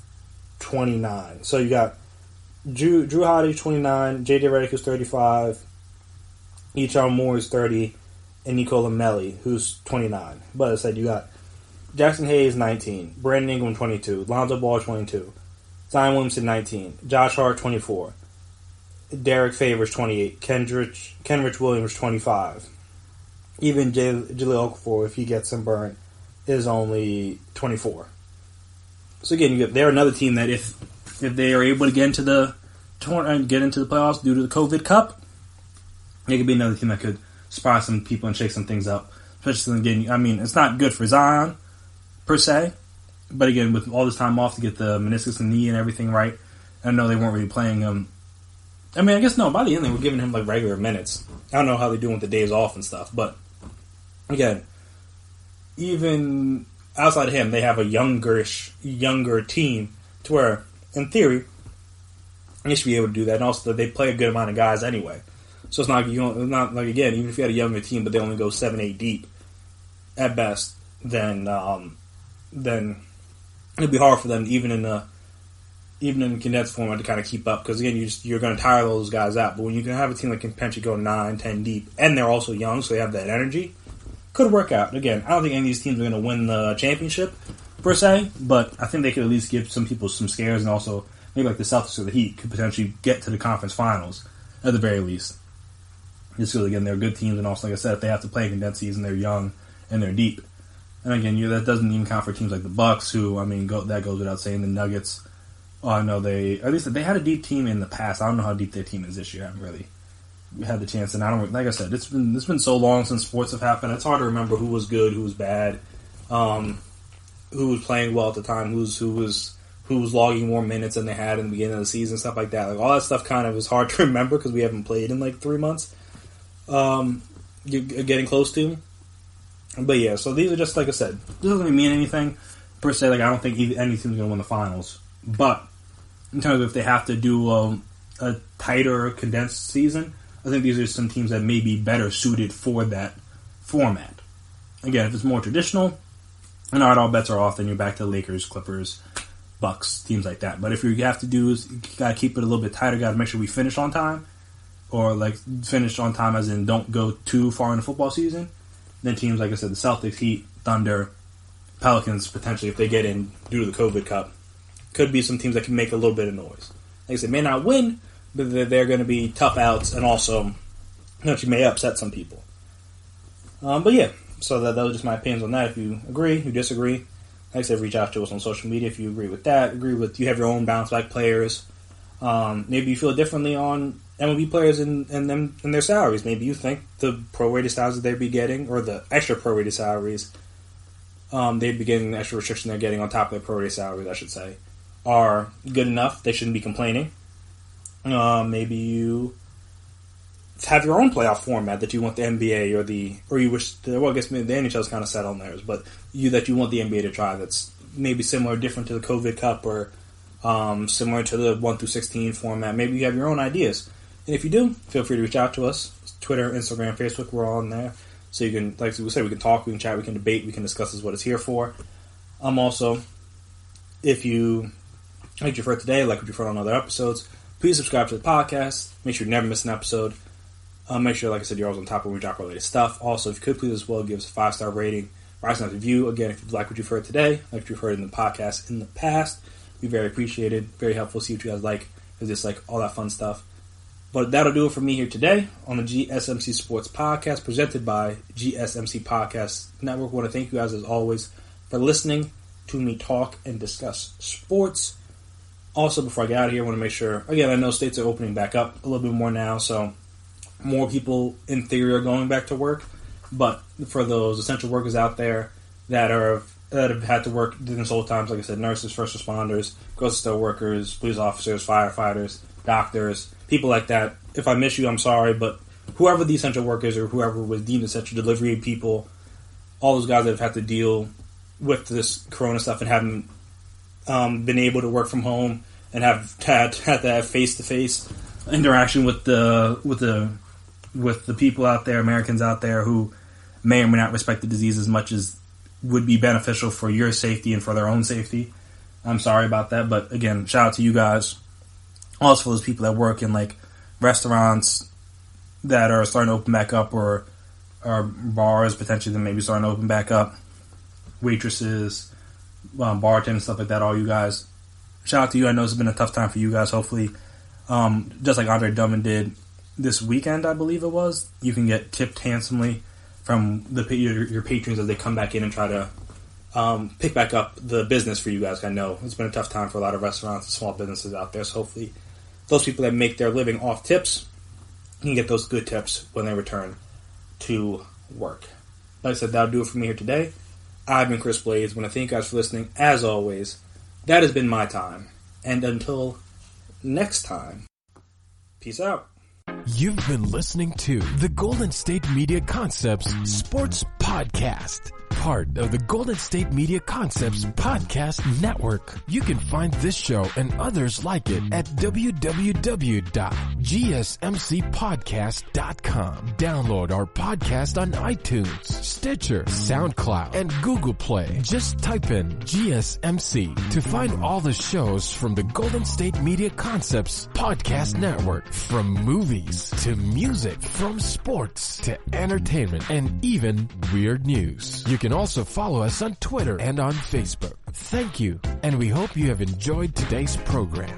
29. So you got Drew Holiday, 29, J.J. Redick, who's 35, Echon Moore is 30, and Nicola Melli, who's 29. But as I said, you got Jackson Hayes, 19, Brandon Ingram, 22, Lonzo Ball, 22, Zion Williamson, 19, Josh Hart, 24, Derek Favors, 28, Kenrich Williams, 25. Even Jaleel Okafor, if he gets some burn, is only 24. So again, they're another team that if they are able to get into the playoffs due to the COVID Cup, they could be another team that could surprise some people and shake some things up. Especially again, I mean, it's not good for Zion per se, but again, with all this time off to get the meniscus and knee and everything right, I know they weren't really playing him. I mean, I guess no. By the end, they were giving him like regular minutes. I don't know how they're doing with the days off and stuff, but again, even outside of him, they have a younger team to where, in theory, they should be able to do that. And also, they play a good amount of guys anyway. So it's not like again, even if you had a younger team, but they only go 7-8 deep at best, then it'd be hard for them even in condensed format to kind of keep up, because again, you're going to tire those guys out. But when you can have a team that can potentially go 9-10 deep, and they're also young, so they have that energy, could work out. Again, I don't think any of these teams are going to win the championship per se, but I think they could at least give some people some scares, and also maybe like the Celtics or the Heat could potentially get to the conference finals at the very least. Just because again, they're good teams, and also like I said, if they have to play condensed season, they're young and they're deep. And again, that doesn't even count for teams like the Bucks, who I mean, that goes without saying. The Nuggets, I know they had a deep team in the past. I don't know how deep their team is this year. I haven't really had the chance, and I don't, like I said, it's been so long since sports have happened. It's hard to remember who was good, who was bad, who was playing well at the time, who was logging more minutes than they had in the beginning of the season, stuff like that. Like all that stuff kind of is hard to remember because we haven't played in like 3 months. You're getting close to. But yeah, so these are just, like I said, this doesn't mean anything per se. Like I don't think any team's going to win the finals. But in terms of if they have to do a tighter, condensed season, I think these are some teams that may be better suited for that format. Again, if it's more traditional, and all bets are off, then you're back to Lakers, Clippers, Bucks, teams like that. But if you have to do is you got to keep it a little bit tighter, got to make sure we finish on time, or like finish on time as in don't go too far in the football season, then teams like I said, the Celtics, Heat, Thunder, Pelicans, potentially if they get in due to the COVID Cup, could be some teams that can make a little bit of noise. Like I said, may not win, but they're going to be tough outs, and also you may upset some people. But yeah, so that was just my opinions on that. If you agree, you disagree, like I said, reach out to us on social media if you agree with that. You have your own bounce back players. Maybe you feel differently on MLB players and their salaries. Maybe you think the prorated salaries that they'd be getting, or the extra prorated salaries, they'd be getting the extra restriction they're getting on top of their prorated salaries, I should say, are good enough. They shouldn't be complaining. Maybe you have your own playoff format that you want the NBA or you wish. I guess maybe the NHL's kind of set on theirs, but you want the NBA to try. That's maybe similar, different to the COVID Cup, or similar to the 1-16 format. Maybe you have your own ideas, and if you do, feel free to reach out to us. Twitter, Instagram, Facebook, we're all in there. So you can, like we said, we can talk, we can chat, we can debate, we can discuss is what it's here for. Also, if you like what you've heard today, like what you've heard on other episodes, please subscribe to the podcast. Make sure you never miss an episode. Make sure, like I said, you're always on top of when we drop our latest stuff. Also, if you could please as well, give us a 5-star rating, write us a review. Again, if you like what you've heard today, like what you've heard in the podcast in the past, be very appreciated, very helpful. See what you guys like, because it's like all that fun stuff. But that'll do it for me here today on the GSMC Sports Podcast, presented by GSMC Podcast Network. I want to thank you guys, as always, for listening to me talk and discuss sports. Also, before I get out of here, I want to make sure, again, I know states are opening back up a little bit more now, so more people in theory are going back to work. But for those essential workers out there that have had to work during this whole time, like I said, nurses, first responders, grocery store workers, police officers, firefighters, doctors, people like that. If I miss you, I'm sorry, but whoever the essential workers or whoever was deemed essential delivery people, all those guys that have had to deal with this corona stuff and haven't been able to work from home and have had to have face-to-face interaction with the people out there, Americans out there who may or may not respect the disease as much as would be beneficial for your safety and for their own safety. I'm sorry about that, but again, shout out to you guys. Also for those people that work in like restaurants that are starting to open back up, or bars potentially that maybe starting to open back up, waitresses, bartenders, stuff like that, all you guys. Shout out to you. I know it's been a tough time for you guys. Hopefully, just like Andre Drummond did this weekend, I believe it was, you can get tipped handsomely from your patrons as they come back in and try to pick back up the business for you guys. I know it's been a tough time for a lot of restaurants and small businesses out there, so hopefully those people that make their living off tips can get those good tips when they return to work. Like I said, that'll do it for me here today. I've been Chris Blades. I want to thank you guys for listening. As always, that has been my time. And until next time, peace out. You've been listening to the Golden State Media Concepts Sports Podcast, part of the Golden State Media Concepts Podcast Network. You can find this show and others like it at www.gsmcpodcast.com. Download our podcast on iTunes, Stitcher, SoundCloud, and Google Play. Just type in GSMC to find all the shows from the Golden State Media Concepts Podcast Network, from movies to music, from sports to entertainment, and even weird news. You can also follow us on Twitter and on Facebook. Thank you, and we hope you have enjoyed today's program.